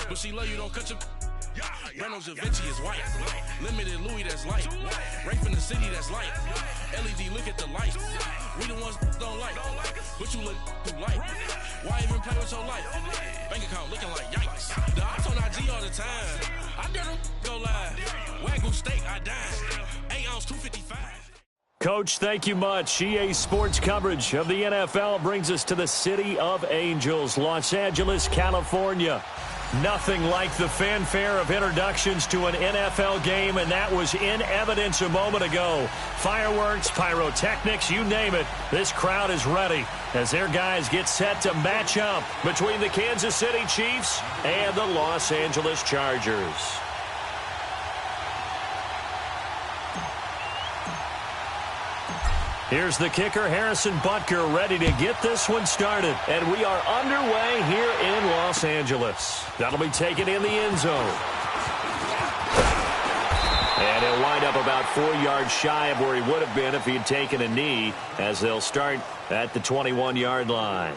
But she love you, don't cut your... Brando Javinci is white. Limited Louis, that's light. Rafe in the city, that's light. LED, look at the light. We the ones don't like. But you look too light. Why even play with your life? Bank account looking like yikes. The ops on IG all the time. I dare them go live. Wagyu steak, I dine. 8 ounce, 255. Coach, thank you much. EA Sports coverage of the NFL brings us to the City of Angels, Los Angeles, California. Nothing like the fanfare of introductions to an NFL game, and that was in evidence a moment ago. Fireworks, pyrotechnics, you name it. This crowd is ready as their guys get set to match up between the Kansas City Chiefs and the Los Angeles Chargers. Here's the kicker, Harrison Butker, ready to get this one started. And we are underway here in Los Angeles. That'll be taken in the end zone. And he'll wind up about 4 yards shy of where he would have been if he had taken a knee, as they'll start at the 21-yard line.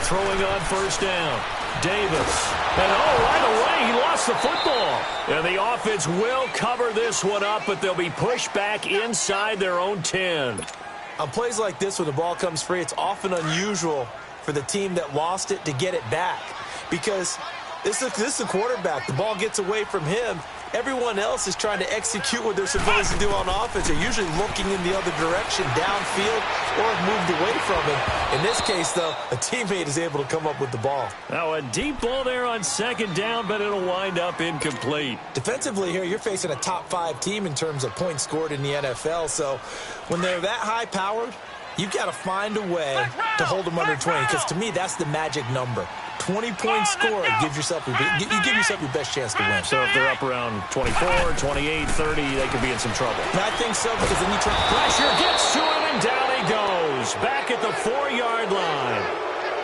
Throwing on first down, Davis. And right away, he lost the football. And the offense will cover this one up, but they'll be pushed back inside their own 10. On plays like this, when the ball comes free, it's often unusual for the team that lost it to get it back. Because this is a quarterback. The ball gets away from him. Everyone else is trying to execute what they're supposed to do on offense. They're usually looking in the other direction, downfield, or have moved away from it. In this case, though, a teammate is able to come up with the ball. Now, a deep ball there on second down, but it'll wind up incomplete. Defensively here, you're facing a top-5 team in terms of points scored in the NFL. So when they're that high-powered, you've got to find a way to hold them under 20. Because to me, that's the magic number. 20-point score gives yourself your best chance to win. So if they're up around 24, 28, 30, they could be in some trouble. I think so, because then you try. Pressure gets to him, and down he goes. Back at the 4-yard line.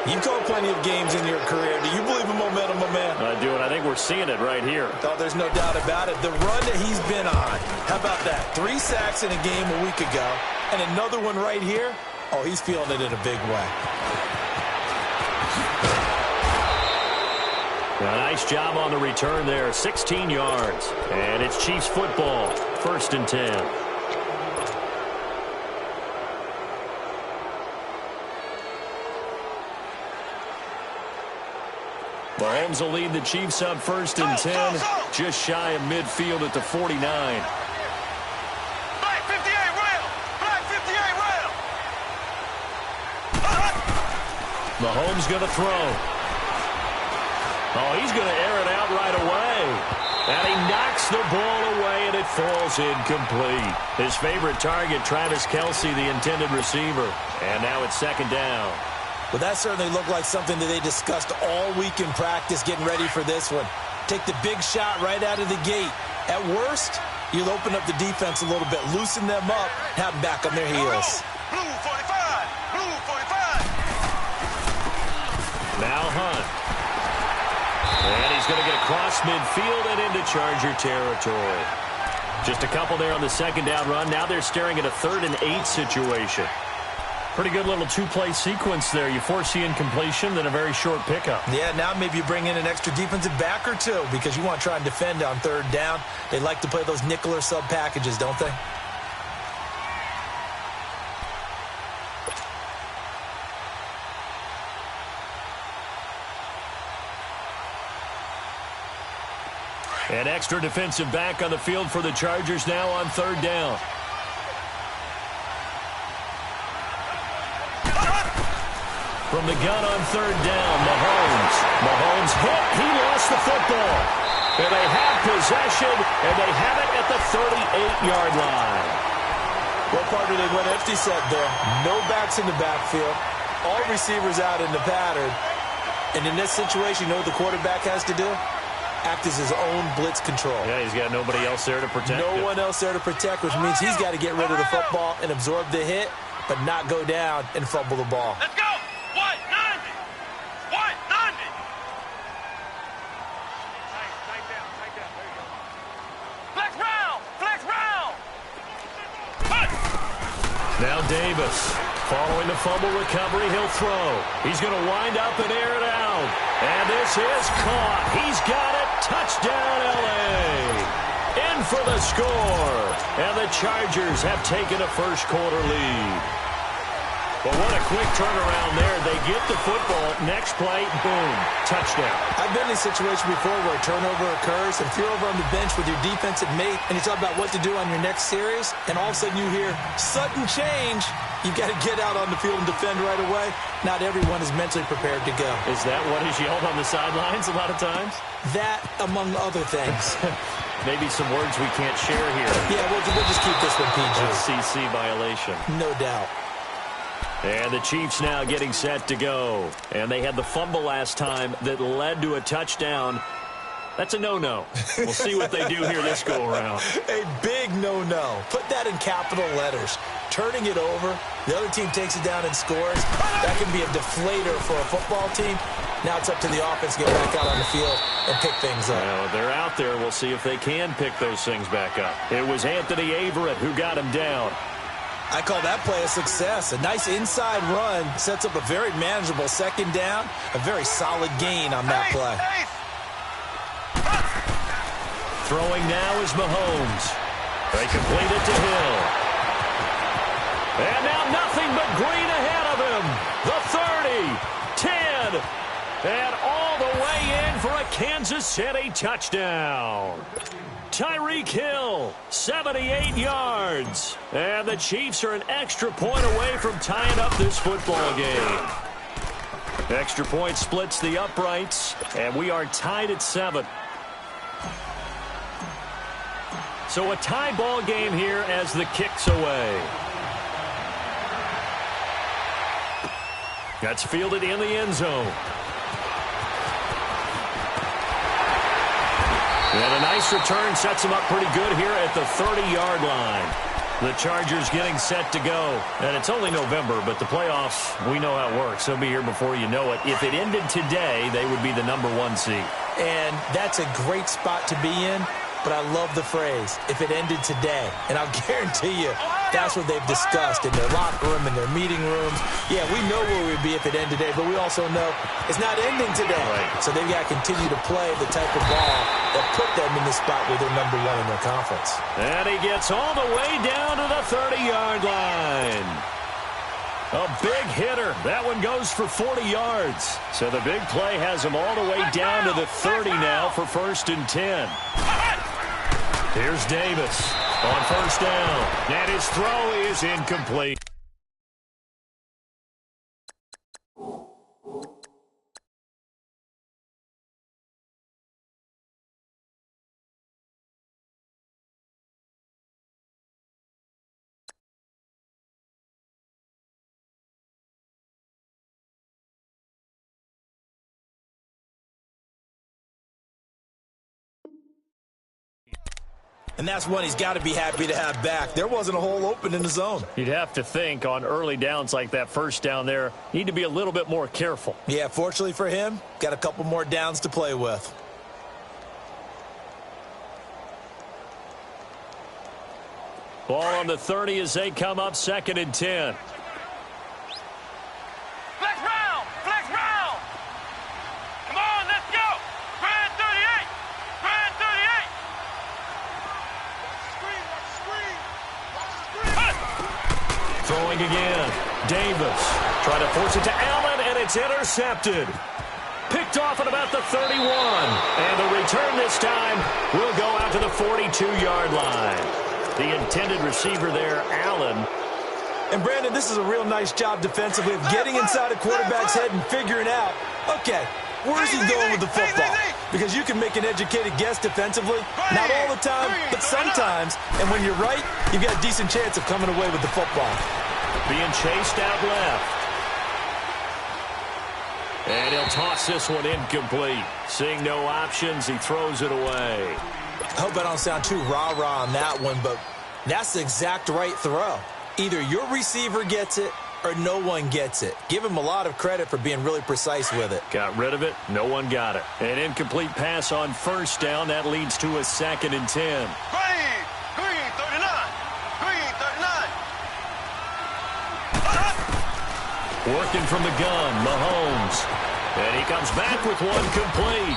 You've called plenty of games in your career. Do you believe in momentum, my man? I do, and I think we're seeing it right here. Oh, there's no doubt about it. The run that he's been on. How about that? 3 sacks in a game a week ago, and another one right here. Oh, he's feeling it in a big way. A nice job on the return there, 16 yards. And it's Chiefs football, 1st and 10. Mahomes will lead the Chiefs up 1st and 10, just shy of midfield at the 49. Black 58 rail! Black 58 rail! Mahomes going to throw. Oh, he's going to air it out right away. And he knocks the ball away, and it falls incomplete. His favorite target, Travis Kelce, the intended receiver. And now it's 2nd down. Well, that certainly looked like something that they discussed all week in practice, getting ready for this one. Take the big shot right out of the gate. At worst, you'll open up the defense a little bit, loosen them up, have them back on their heels. Blue 45! Blue 45! Now Hunt. And he's going to get across midfield and into Charger territory. Just a couple there on the 2nd down run. Now they're staring at a 3rd and 8 situation. Pretty good little 2-play sequence there. You force the incompletion, then a very short pickup. Yeah, now maybe you bring in an extra defensive back or 2 because you want to try and defend on 3rd down. They like to play those nickel or sub packages, don't they? An extra defensive back on the field for the Chargers now on 3rd down. From the gun on 3rd down, Mahomes. Mahomes hit. He lost the football. And they have possession, and they have it at the 38-yard line. Well, partner, they went empty set there. No backs in the backfield. All receivers out in the pattern. And in this situation, you know what the quarterback has to do? Act as his own blitz control. Yeah, he's got nobody else there to protect him. No one else there to protect, which means he's got to get rid of the football and absorb the hit, but not go down and fumble the ball. Let's go. 190. 190. Tight down. There you go. Flex round. Flex round. Now Davis. Following the fumble recovery, he'll throw. He's going to wind up and air it out. And this is caught. He's got it. Touchdown, L.A. In for the score. And the Chargers have taken a first-quarter lead. But what a quick turnaround there. They get the football. Next play, boom, touchdown. I've been in a situation before where a turnover occurs, and if you're over on the bench with your defensive mate, and you talk about what to do on your next series, and all of a sudden you hear sudden change, you've got to get out on the field and defend right away. Not everyone is mentally prepared to go. Is that what is yelled on the sidelines a lot of times? That, among other things. Maybe some words we can't share here. Yeah, we'll just keep this one PG. FCC violation. No doubt. And the Chiefs now getting set to go. And they had the fumble last time that led to a touchdown. That's a no-no. We'll see what they do here this go-around. A big no-no. Put that in capital letters. Turning it over, the other team takes it down and scores. That can be a deflator for a football team. Now it's up to the offense to get back out on the field and pick things up. Well, they're out there. We'll see if they can pick those things back up. It was Anthony Averett who got him down. I call that play a success. A nice inside run sets up a very manageable second down. A very solid gain on that play. Throwing now is Mahomes. They complete it to Hill. And now nothing but green ahead of him. The 30, 10, and all the way in for a Kansas City touchdown. Tyreek Hill, 78 yards. And the Chiefs are an extra point away from tying up this football game. Extra point splits the uprights, and we are tied at 7. So a tie ball game here as the kick's away. That's fielded in the end zone. And a nice return sets him up pretty good here at the 30-yard line. The Chargers getting set to go. And it's only November, but the playoffs, we know how it works. They'll be here before you know it. If it ended today, they would be the #1 seed. And that's a great spot to be in. But I love the phrase, if it ended today. And I'll guarantee you, that's what they've discussed in their locker room, in their meeting rooms. Yeah, we know where we'd be if it ended today, but we also know it's not ending today. Right. So they've got to continue to play the type of ball that put them in the spot where they're #1 in their conference. And he gets all the way down to the 30-yard line. A big hitter. That one goes for 40 yards. So the big play has him all the way down to the 30 now for 1st and 10. Here's Davis on 1st down, and his throw is incomplete. And that's one he's got to be happy to have back. There wasn't a hole open in the zone. You'd have to think on early downs like that 1st down there, need to be a little bit more careful. Yeah, fortunately for him, got a couple more downs to play with. Ball on the 30 as they come up 2nd and 10. Flex round! Flex round! Come on, let's go! Grand 38! Grand 38! Throwing again. Davis trying to force it to Allen, and it's intercepted. Picked off at about the 31. And the return this time will go out to the 42-yard line. The intended receiver there, Allen. And, Brandon, this is a real nice job defensively of getting inside a quarterback's head and figuring out, okay, where's he going with the football? because you can make an educated guess defensively. Not all the time, but sometimes. And when you're right, you've got a decent chance of coming away with the football. Being chased out left. And he'll toss this one incomplete. Seeing no options, he throws it away. I hope I don't sound too rah-rah on that one, but that's the exact right throw. Either your receiver gets it or no one gets it. Give him a lot of credit for being really precise with it. Got rid of it. No one got it. An incomplete pass on first down. That leads to a 2nd and 10. Green 39. Green 39. Working from the gun, Mahomes. And he comes back with one complete.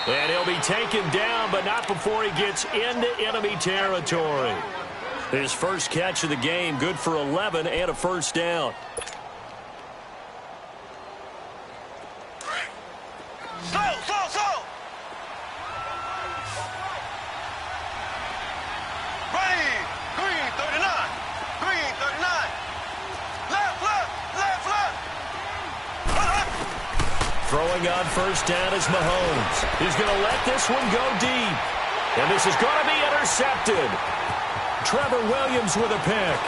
And he'll be taken down, but not before he gets into enemy territory. His first catch of the game, good for 11 and a first down. Slow. Green 39. Green 39. Left. Throwing on first down is Mahomes. He's going to let this one go deep. And this is going to be intercepted. Trevor Williams with a pick.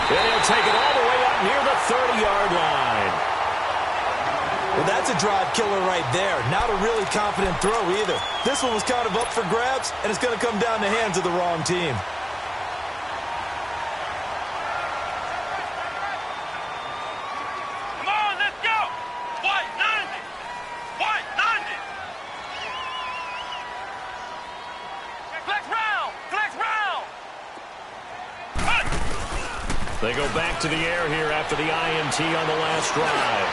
And he'll take it all the way up near the 30-yard line. Well, that's a drive killer right there. Not a really confident throw either. This one was kind of up for grabs, and it's going to come down the hands of the wrong team. Come on, let's go. White 90. White 90. Flex round. They go back to the air here after the INT on the last drive.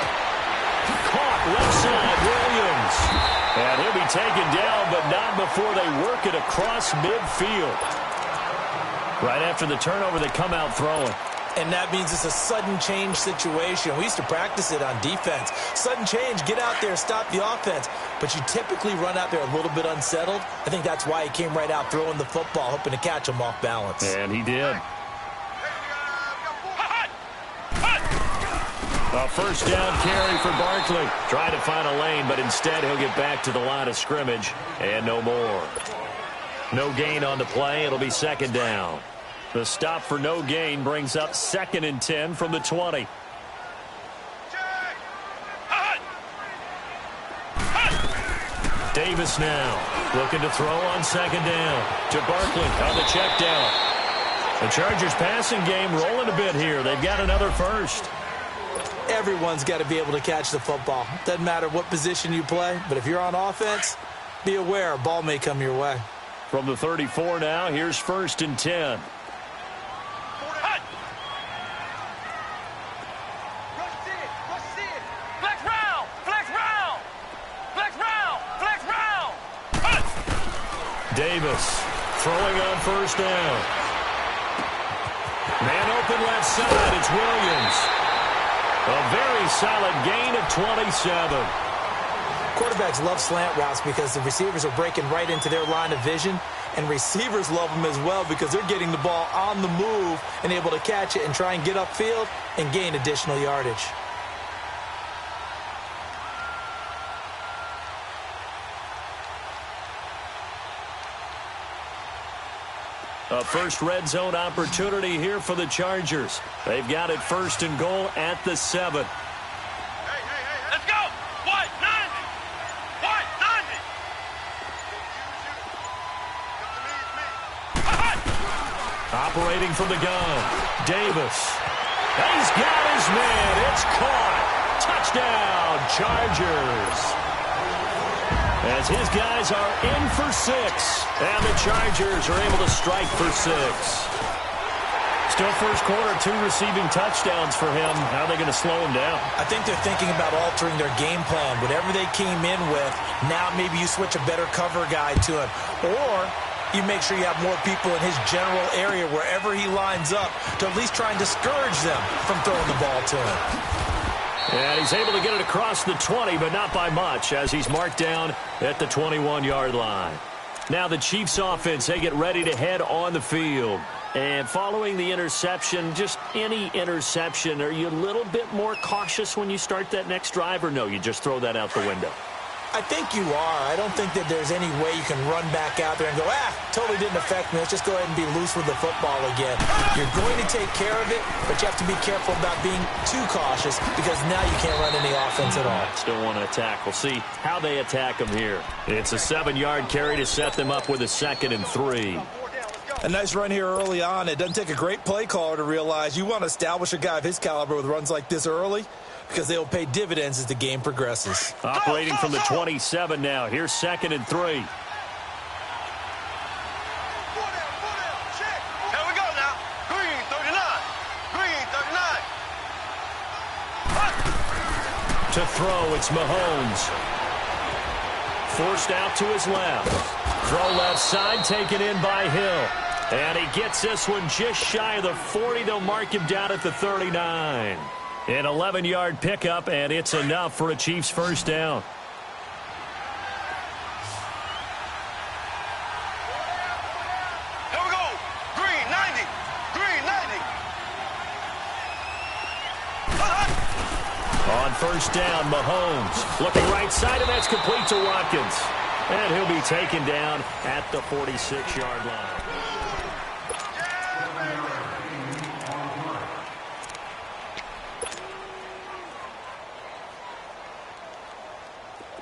Caught left side, Williams. And he'll be taken down, but not before they work it across midfield. Right after the turnover, they come out throwing. And that means it's a sudden change situation. We used to practice it on defense. Sudden change, get out there, stop the offense. But you typically run out there a little bit unsettled. I think that's why he came right out throwing the football, hoping to catch him off balance. And he did. A first down carry for Barkley. Trying to find a lane, but instead he'll get back to the line of scrimmage. And no more. No gain on the play. It'll be 2nd down. The stop for no gain brings up 2nd and 10 from the 20. Davis now looking to throw on 2nd down to Barkley on the check down. The Chargers passing game rolling a bit here. They've got another first. Everyone's got to be able to catch the football. Doesn't matter what position you play, but if you're on offense, be aware a ball may come your way. From the 34 now, here's 1st and 10. Davis throwing on first down. Man open left side, it's Williams. A very solid gain of 27. Quarterbacks love slant routes because the receivers are breaking right into their line of vision, and receivers love them as well because they're getting the ball on the move and able to catch it and try and get upfield and gain additional yardage. A first red zone opportunity here for the Chargers. They've got it 1st and goal at the 7. Let's go. White 90. White 90. Operating from the gun. Davis. He's got his man. It's caught. Touchdown, Chargers. As his guys are in for 6. And the Chargers are able to strike for 6. Still first quarter, 2 receiving touchdowns for him. How are they going to slow him down? I think they're thinking about altering their game plan. Whatever they came in with, now maybe you switch a better cover guy to him. Or you make sure you have more people in his general area wherever he lines up to at least try and discourage them from throwing the ball to him. And he's able to get it across the 20, but not by much, as he's marked down at the 21-yard line. Now the Chiefs offense, they get ready to head on the field. And following the interception, just any interception, are you a little bit more cautious when you start that next drive, or no, you just throw that out the window? I think you are. I don't think that there's any way you can run back out there and go, totally didn't affect me. Let's just go ahead and be loose with the football again. You're going to take care of it, but you have to be careful about being too cautious because now you can't run any offense at all. Still want to attack. We'll see how they attack them here. It's a 7-yard carry to set them up with a 2nd and 3. A nice run here early on. It doesn't take a great play caller to realize you want to establish a guy of his caliber with runs like this early because they will pay dividends as the game progresses. Operating from the 27 now. Here's 2nd and 3. Here we go now. Green 39. Green 39. To throw, it's Mahomes. Forced out to his left. Throw left side, taken in by Hill. And he gets this one just shy of the 40. They'll mark him down at the 39. An 11-yard pickup, and it's enough for a Chiefs first down. Here we go. Green 90. Green 90. On first down, Mahomes looking right side, and that's complete to Watkins. And he'll be taken down at the 46-yard line.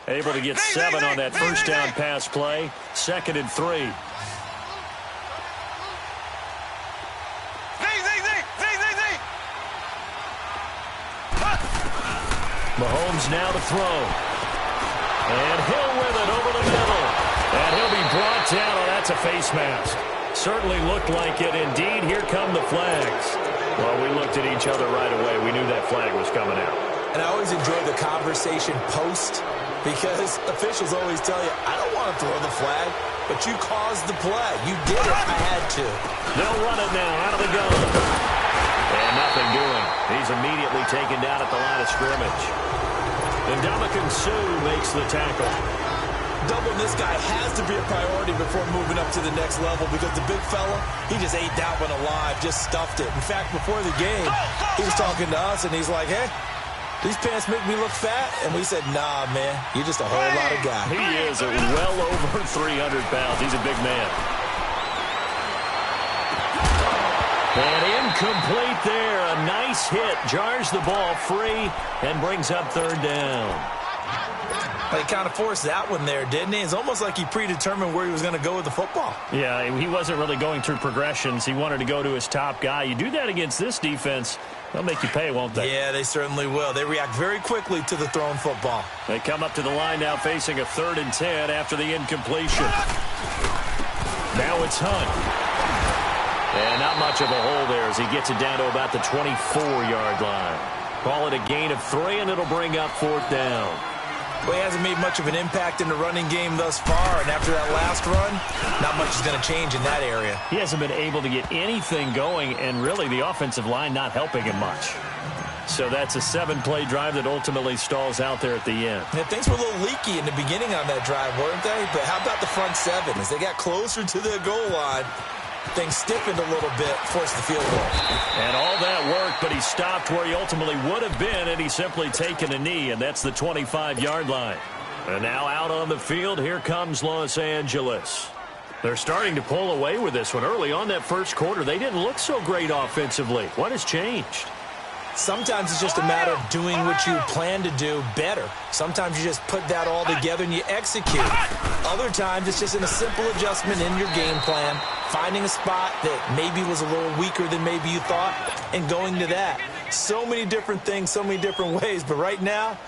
Able to get 7 on that first down pass play. 2nd and 3. Mahomes now to throw. And Hill with it over the middle. And he'll be brought down. Oh, that's a face mask. Certainly looked like it. Indeed, here come the flags. Well, we looked at each other right away. We knew that flag was coming out. And I always enjoy the conversation post because officials always tell you, I don't want to throw the flag, but you caused the play. You did it. I had to. They'll run it now out of the gun. And nothing doing. He's immediately taken down at the line of scrimmage. And Ndamukong Suh makes the tackle. Doubling this guy has to be a priority before moving up to the next level because the big fella, he just ate that one alive, just stuffed it. In fact, before the game, he was talking to us, and he's like, hey, these pants make me look fat. And we said, nah, man, you're just a whole lot of guy. He is well over 300 pounds. He's a big man. And incomplete there. A nice hit. Jars the ball free and brings up 3rd down. He kind of forced that one there, didn't he? It's almost like he predetermined where he was going to go with the football. Yeah, he wasn't really going through progressions. He wanted to go to his top guy. You do that against this defense, they'll make you pay, won't they? Yeah, they certainly will. They react very quickly to the thrown football. They come up to the line now facing a 3rd and 10 after the incompletion. Now it's Hunt. And not much of a hole there as he gets it down to about the 24-yard line. Call it a gain of 3, and it'll bring up 4th down. Well, he hasn't made much of an impact in the running game thus far, and after that last run, not much is going to change in that area. He hasn't been able to get anything going, and really the offensive line not helping him much. So that's a 7-play drive that ultimately stalls out there at the end. Yeah, things were a little leaky in the beginning on that drive, weren't they? But how about the front 7? As they got closer to the goal line, things stiffened a little bit, forced the field goal. And all that worked, but he stopped where he ultimately would have been, and he's simply taken a knee, and that's the 25-yard line. And now out on the field, here comes Los Angeles. They're starting to pull away with this one. Early on that first quarter, they didn't look so great offensively. What has changed? Sometimes it's just a matter of doing what you plan to do better. Sometimes you just put that all together and you execute. Other times it's just in a simple adjustment in your game plan, finding a spot that maybe was a little weaker than maybe you thought, and going to that. So many different things, so many different ways, but right now,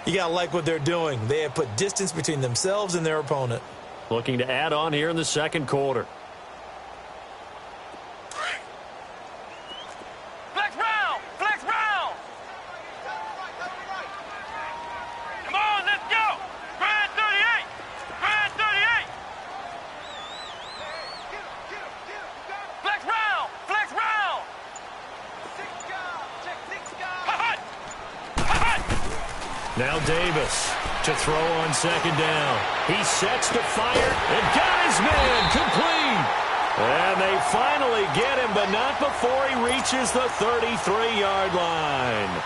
you got to like what they're doing. They have put distance between themselves and their opponent. Looking to add on here in the second quarter. Now Davis to throw on second down. He sets to fire and got his man complete. And they finally get him, but not before he reaches the 33-yard line.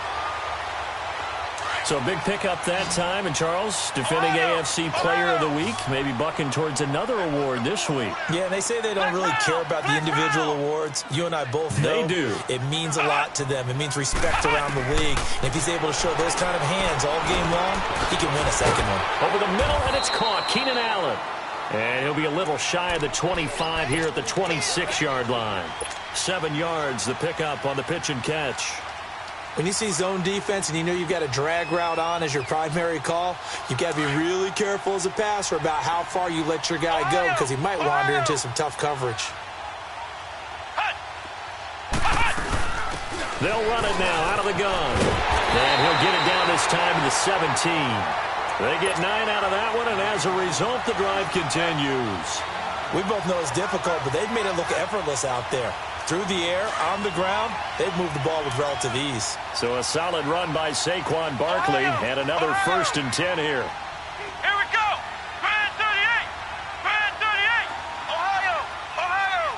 So a big pickup that time. And Charles, defending AFC Player of the Week, maybe bucking towards another award this week. Yeah, and they say they don't really care about the individual awards. You and I both know they do. It means a lot to them. It means respect around the league. And if he's able to show those kind of hands all game long, he can win a second one. Over the middle, and it's caught. Keenan Allen. And he'll be a little shy of the 25 here at the 26-yard line. 7 yards, the pickup on the pitch and catch. When you see zone defense and you know you've got a drag route on as your primary call, you've got to be really careful as a passer about how far you let your guy go because he might wander into some tough coverage. They'll run it now out of the gun. And he'll get it down this time to the 17. They get 9 out of that one, and as a result, the drive continues. We both know it's difficult, but they've made it look effortless out there. Through the air, on the ground, they've moved the ball with relative ease. So a solid run by Saquon Barkley, and another 1st and 10 here. Here we go. Grand 38. Grand 38. Ohio. Ohio.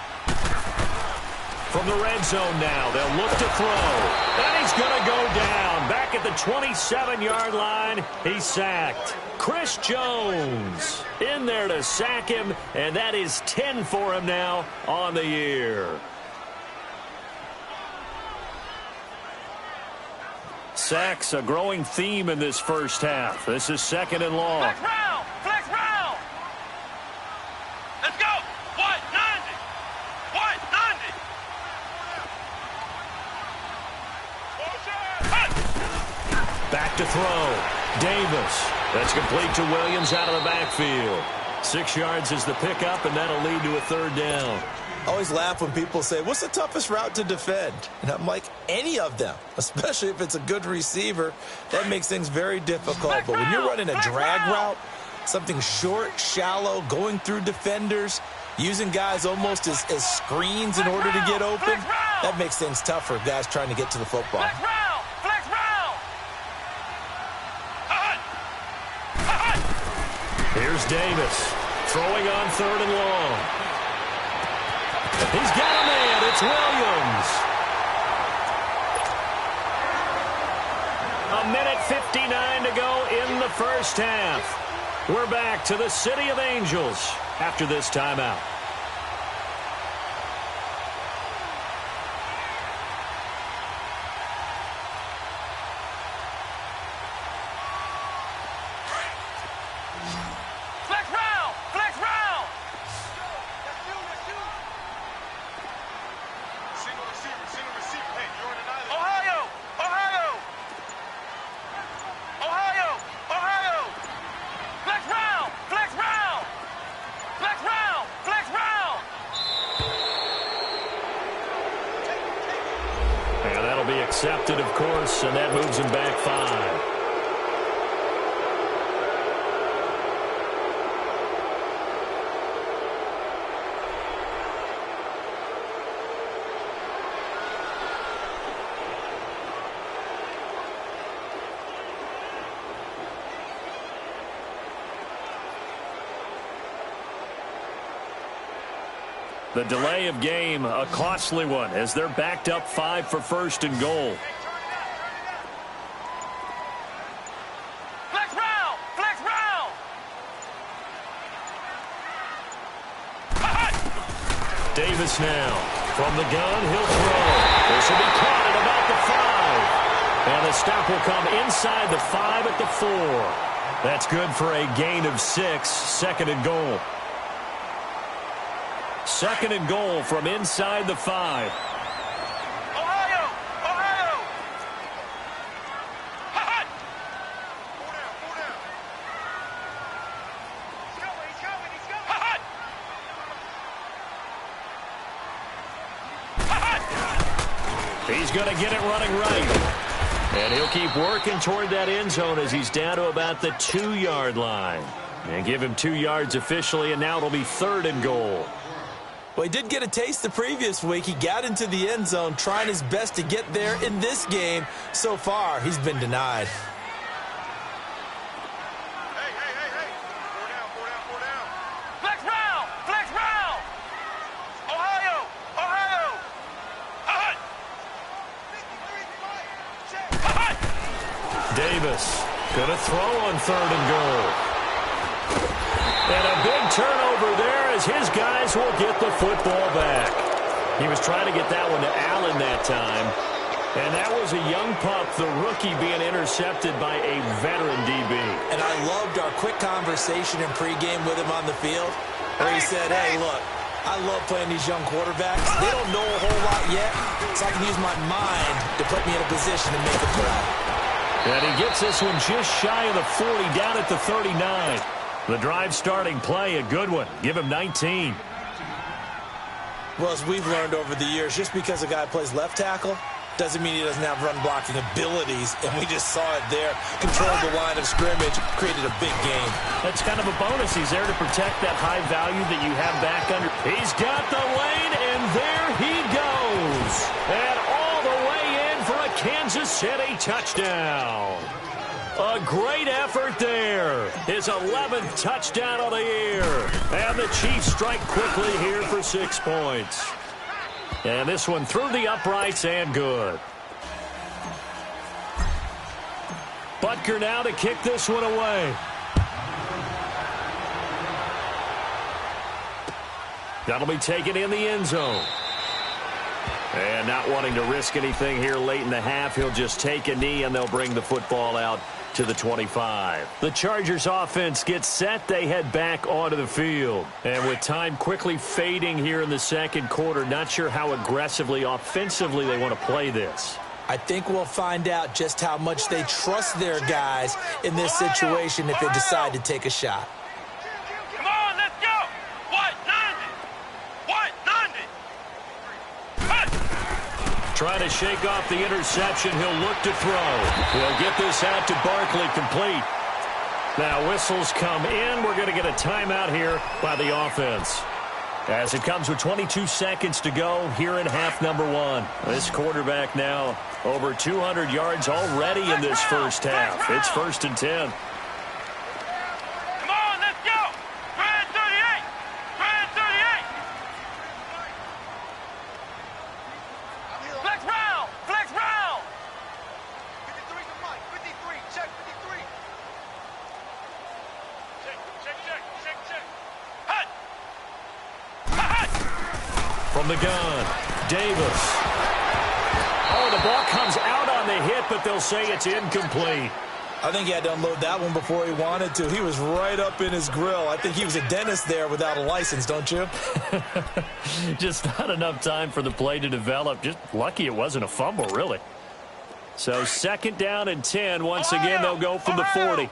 From the red zone now, they'll look to throw. And he's going to go down. Back at the 27-yard line, he's sacked. Chris Jones in there to sack him, and that is 10 for him now on the year. Sacks, a growing theme in this first half. This is 2nd and long. Flex round. Flex round. Let's go. What? 90. What? 90. Back to throw. Davis. That's complete to Williams out of the backfield. 6 yards is the pickup, and that'll lead to a 3rd down. I always laugh when people say, what's the toughest route to defend? And I'm like, any of them, especially if it's a good receiver. That makes things very difficult. But when you're running a drag route, something short, shallow, going through defenders, using guys almost as screens in order to get open, that makes things tough for guys trying to get to the football. Here's Davis throwing on 3rd and long. He's got a man. It's Williams. 1:59 to go in the first half. We're back to the City of Angels after this timeout. Accepted, of course, and that moves him back 5. The delay of game, a costly one, as they're backed up 5 for 1st and goal. Flex round! Flex round! Davis now. From the gun, he'll throw. This will be caught at about the 5. And the stop will come inside the 5 at the 4. That's good for a gain of 6, 2nd and goal. 2nd and goal from inside the 5. Ohio! Ohio! He's going to get it running right. And he'll keep working toward that end zone as he's down to about the 2-yard line. And give him 2 yards officially, and now it'll be 3rd and goal. Well, he did get a taste the previous week. He got into the end zone trying his best to get there in this game. So far, he's been denied. Flex round! Flex round! Davis going to throw on 3rd and goal. And a big turnover there as his guys will get the football back. He was trying to get that one to Allen that time. And that was a young pup, the rookie, being intercepted by a veteran DB. And I loved our quick conversation in pregame with him on the field where he said, hey, look, I love playing these young quarterbacks. They don't know a whole lot yet, so I can use my mind to put me in a position to make a play. And he gets this one just shy of the 40, down at the 39. The drive starting play, a good one. Give him 19. Well, as we've learned over the years, just because a guy plays left tackle doesn't mean he doesn't have run-blocking abilities, and we just saw it there. Controlled the line of scrimmage, created a big game. That's kind of a bonus. He's there to protect that high value that you have back under. He's got the lane, and there he goes. And all the way in for a Kansas City touchdown. A great effort there. His 11th touchdown of the year. And the Chiefs strike quickly here for 6 points. And this one through the uprights and good. Butker now to kick this one away. That'll be taken in the end zone. And not wanting to risk anything here late in the half, he'll just take a knee and they'll bring the football out to the 25. The Chargers offense gets set. They head back onto the field. And with time quickly fading here in the second quarter, not sure how aggressively, offensively they want to play this. I think we'll find out just how much they trust their guys in this situation if they decide to take a shot. Come on, let's go. What? 90. What? 90. Trying to shake off the interception. He'll look to throw. He'll get this out to Barkley, complete. Now whistles come in. We're going to get a timeout here by the offense. As it comes with 22 seconds to go here in half number 1. This quarterback now over 200 yards already in this first half. It's 1st and 10. Come on, let's go. Grand 38. Grand 38. Flex round. Flex round. 53 to Mike. 53. Check 53. Check. Hut. From the gun, Davis. Oh, the ball comes out on the hit, but they'll say it's incomplete. I think he had to unload that one before he wanted to. He was right up in his grill. I think he was a dentist there without a license, don't you? Just not enough time for the play to develop. Just lucky it wasn't a fumble, really. So 2nd down and 10. Once again, they'll go from the 40. Here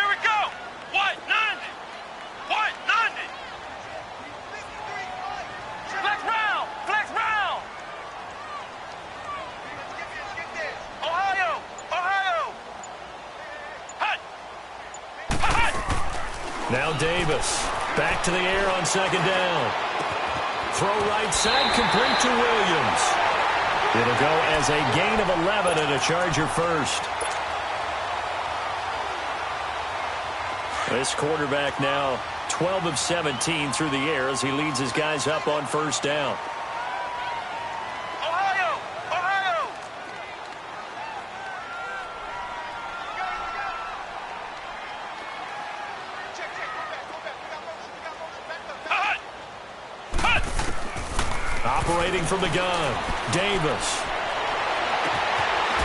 we go. What? 90. What? 90. Flex round. Flex round. Ohio. Hut. Now Davis. Back to the air on 2nd down. Throw right side, complete to Williams. It'll go as a gain of 11 and a Charger first. This quarterback now 12 of 17 through the air as he leads his guys up on 1st down. Ohio. Operating from the gun, Davis.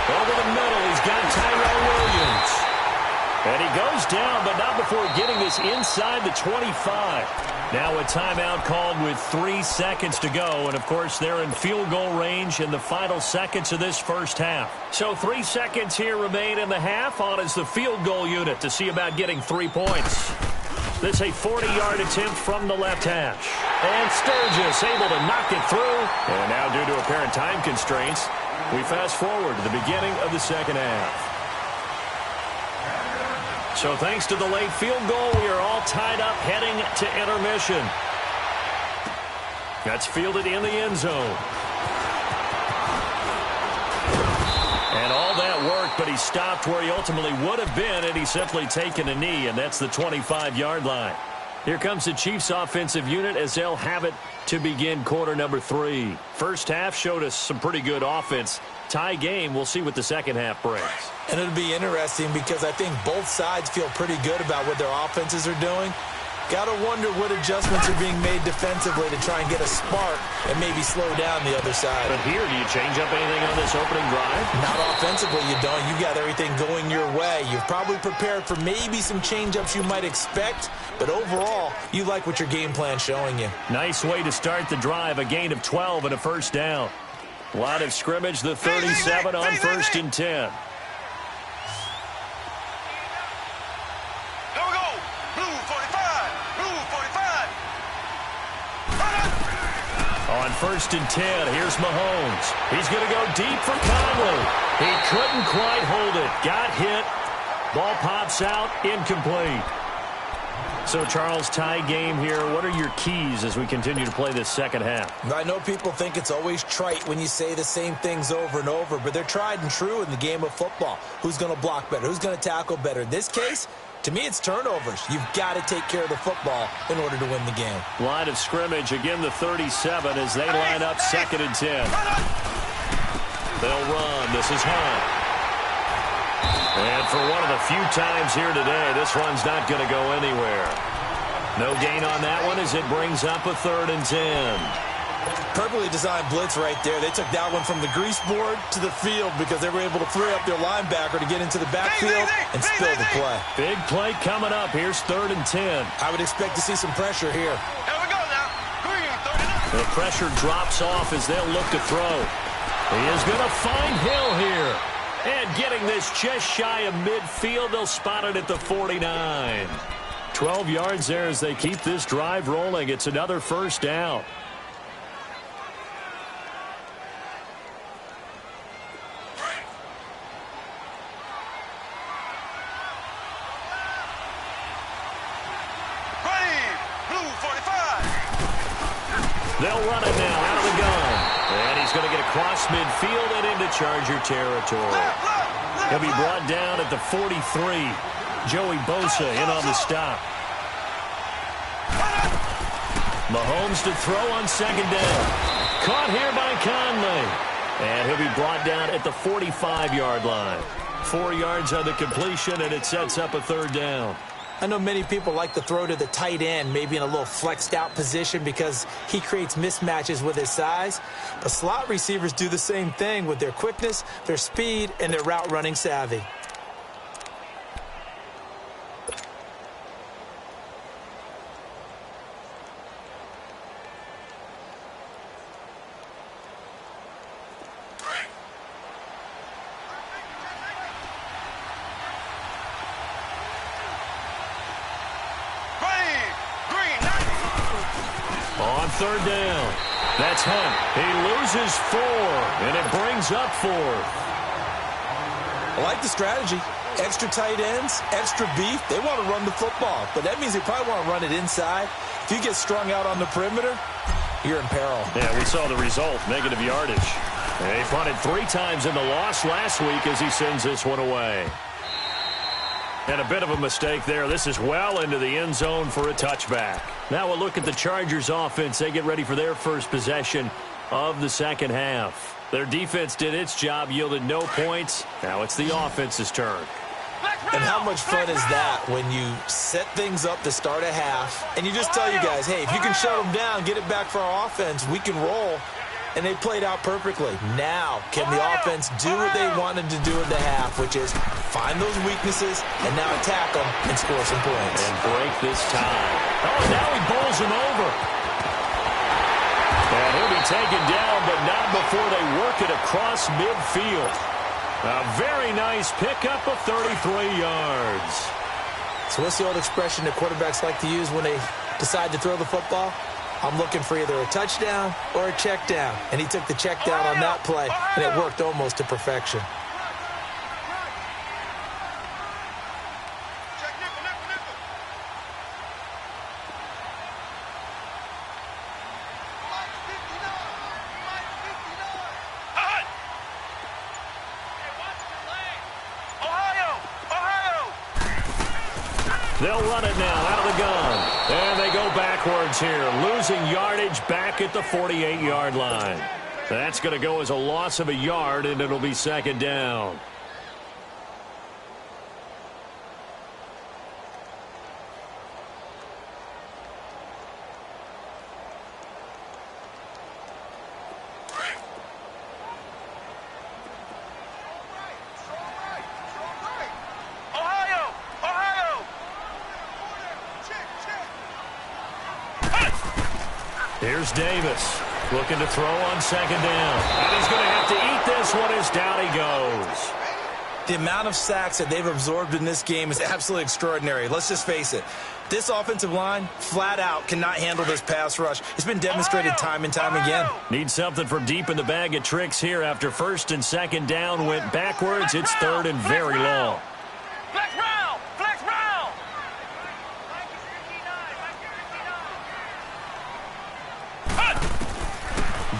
Over the middle, he's got Tyrell Williams. And he goes down, but not before getting this inside the 25. Now a timeout called with 3 seconds to go. And, of course, they're in field goal range in the final seconds of this first half. So 3 seconds here remain in the half. On is the field goal unit to see about getting 3 points. This a 40-yard attempt from the left hash. And Sturgis able to knock it through. And now due to apparent time constraints, we fast forward to the beginning of the second half. So thanks to the late field goal, we are all tied up heading to intermission. That's fielded in the end zone. And all that worked, but he stopped where he ultimately would have been, and he's simply taken a knee, and that's the 25-yard line. Here comes the Chiefs offensive unit as they'll have it to begin quarter number 3. First half showed us some pretty good offense. Tie game, we'll see what the second half brings. And it'll be interesting because I think both sides feel pretty good about what their offenses are doing. Got to wonder what adjustments are being made defensively to try and get a spark and maybe slow down the other side. But here, do you change up anything on this opening drive? Not offensively, you don't. You got everything going your way. You've probably prepared for maybe some change-ups you might expect, but overall, you like what your game plan's showing you. Nice way to start the drive, a gain of 12 and a first down. Line of scrimmage, the 37 on 1st and 10. On 1st and 10, here's Mahomes. He's going to go deep for Conley. He couldn't quite hold it. Got hit. Ball pops out, incomplete. So, Charles, tie game here. What are your keys as we continue to play this second half? I know people think it's always trite when you say the same things over and over, but they're tried and true in the game of football. Who's going to block better? Who's going to tackle better? In this case, to me, it's turnovers. You've got to take care of the football in order to win the game. Line of scrimmage, again the 37 as they line up 2nd and 10. They'll run. This is Hunt. And for one of the few times here today, this run's not going to go anywhere. No gain on that one as it brings up a 3rd and 10. Perfectly designed blitz right there. They took that one from the grease board to the field because they were able to free up their linebacker to get into the backfield and spill the play. Big play coming up. Here's 3rd and 10. I would expect to see some pressure here. Here we go now. Green, 39. The pressure drops off as they'll look to throw. He is going to find Hill here. And getting this just shy of midfield, they'll spot it at the 49. 12 yards there as they keep this drive rolling. It's another first down. They'll run it now out of the gun. And he's going to get across midfield and into Charger territory. He'll be brought down at the 43. Joey Bosa in on the stop. Mahomes to throw on 2nd down. Caught here by Conley. And he'll be brought down at the 45-yard line. 4 yards on the completion, and it sets up a 3rd down. I know many people like to throw to the tight end, maybe in a little flexed out position because he creates mismatches with his size. But slot receivers do the same thing with their quickness, their speed, and their route running savvy. On 3rd down, that's Hunt. He loses 4, and it brings up 4th. I like the strategy. Extra tight ends, extra beef. They want to run the football, but that means they probably want to run it inside. If you get strung out on the perimeter, you're in peril. Yeah, we saw the result, negative yardage. He punted 3 times in the loss last week as he sends this one away. And a bit of a mistake there. This is well into the end zone for a touchback. Now we'll look at the Chargers offense. They get ready for their first possession of the second half. Their defense did its job, yielded no points. Now it's the offense's turn. And how much fun is that when you set things up to start a half and you just tell you guys, hey, if you can shut them down, get it back for our offense, we can roll. And they played out perfectly. Now, can the offense do what they wanted to do in the half, which is find those weaknesses and now attack them and score some points. And break this tie. Oh, now he bowls him over. And he'll be taken down, but not before they work it across midfield. A very nice pickup of 33 yards. So what's the old expression that quarterbacks like to use when they decide to throw the football? I'm looking for either a touchdown or a check down. And he took the check down on that play, and it worked almost to perfection. They'll run it now out of the gun. And they go backwards here, losing yardage back at the 48-yard line. That's going to go as a loss of a yard, and it'll be second down. Here's Davis looking to throw on second down. And he's going to have to eat this one as down he goes. The amount of sacks that they've absorbed in this game is absolutely extraordinary. Let's just face it. This offensive line, flat out, cannot handle this pass rush. It's been demonstrated time and time again. Need something from deep in the bag of tricks here after first and second down went backwards. It's third and very long. Flex round! Flex round!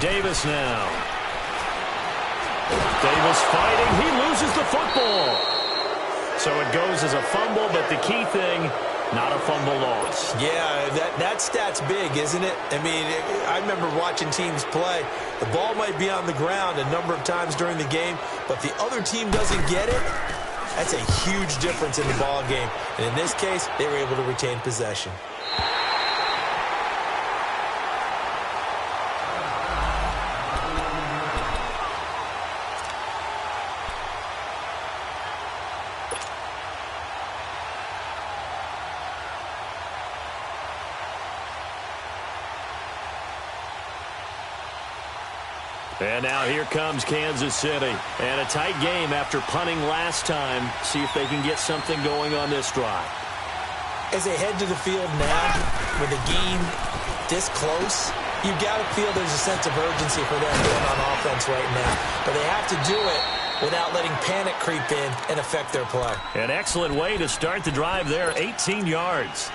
Davis now. Davis fighting. He loses the football. So it goes as a fumble, but the key thing, not a fumble loss. Yeah, that stat's big, isn't it? I mean, I remember watching teams play. The ball might be on the ground a number of times during the game, but the other team doesn't get it. That's a huge difference in the ball game. And in this case, they were able to retain possession. And now here comes Kansas City. And a tight game after punting last time. See if they can get something going on this drive. As they head to the field now, with a game this close, you've got to feel there's a sense of urgency for them going on offense right now. But they have to do it without letting panic creep in and affect their play. An excellent way to start the drive there, 18 yards.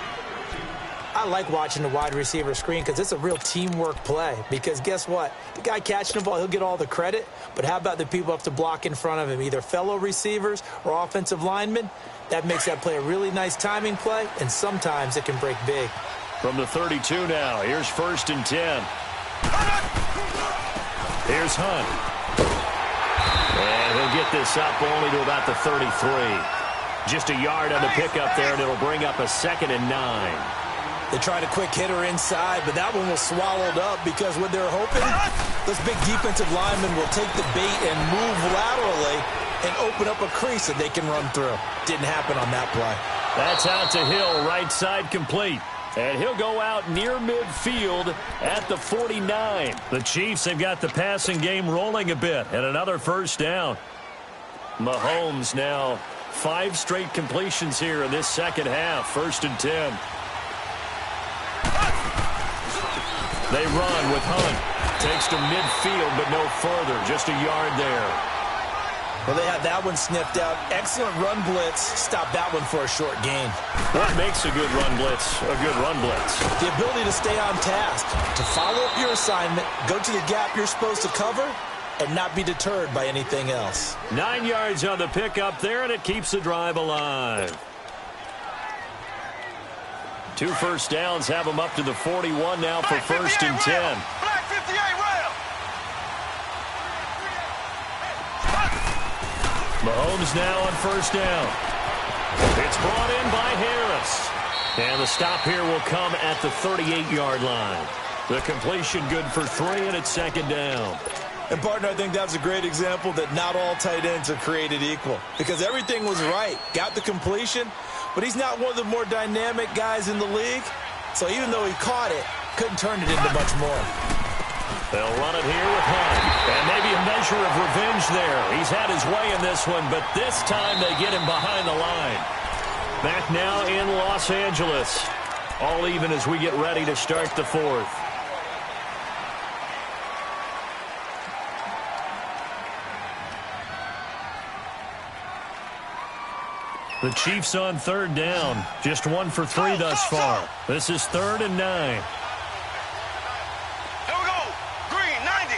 I like watching the wide receiver screen because it's a real teamwork play. Because guess what? The guy catching the ball, he'll get all the credit. But how about the people up to block in front of him, either fellow receivers or offensive linemen? That makes that play a really nice timing play, and sometimes it can break big. From the 32 now, here's first and 10. Here's Hunt. And he'll get this up only to about the 33. Just a yard on the pickup there, and it'll bring up a 2nd and 9. They tried a quick hitter inside, but that one was swallowed up because what they're hoping, those big defensive linemen will take the bait and move laterally and open up a crease that they can run through. Didn't happen on that play. That's out to Hill, right side complete. And he'll go out near midfield at the 49. The Chiefs have got the passing game rolling a bit, and another first down. Mahomes now 5 straight completions here in this second half, 1st and 10. They run with Hunt. Takes to midfield, but no further. Just a yard there. Well, they had that one sniffed out. Excellent run blitz. Stop that one for a short gain. What makes a good run blitz a good run blitz? The ability to stay on task, to follow up your assignment, go to the gap you're supposed to cover, and not be deterred by anything else. 9 yards on the pickup there, and it keeps the drive alive. 2 first downs have them up to the 41 now for 1st and 10. Black 58 rail. Mahomes now on 1st down. It's brought in by Harris. And the stop here will come at the 38-yard line. The completion good for 3, and it's 2nd down. And, partner, I think that's a great example that not all tight ends are created equal. Because everything was right. Got the completion, but he's not one of the more dynamic guys in the league. So even though he caught it, couldn't turn it into much more. They'll run it here with Hunt. And maybe a measure of revenge there. He's had his way in this one, but this time they get him behind the line. Back now in Los Angeles. All even as we get ready to start the 4th. The Chiefs on 3rd down. Just 1 for 3 thus far. This is 3rd and 9. Here we go. Green 90.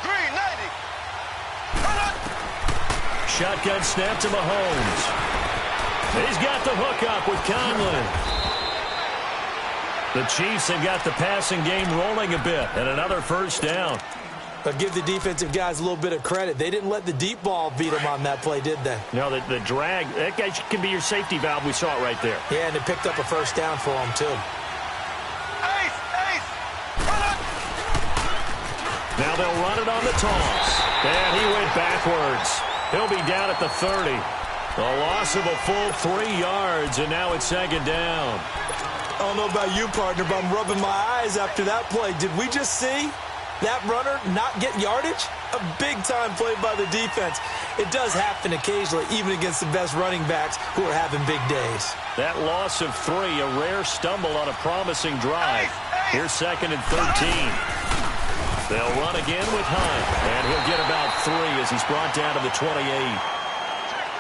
Green 90. Shotgun snap to Mahomes. He's got the hook up with Conley. The Chiefs have got the passing game rolling a bit, and another first down. But give the defensive guys a little bit of credit. They didn't let the deep ball beat them on that play, did they? No, the drag, that guy can be your safety valve. We saw it right there. Yeah, and it picked up a first down for them, too. Ace, ace, run it. Now they'll run it on the toss. And he went backwards. He'll be down at the 30. A loss of a full 3 yards, and now it's second down. I don't know about you, partner, but I'm rubbing my eyes after that play. Did we just see that runner not get yardage? A big-time play by the defense. It does happen occasionally, even against the best running backs who are having big days. That loss of 3, a rare stumble on a promising drive. Here's second and 13. They'll run again with Hunt, and he'll get about 3 as he's brought down to the 28.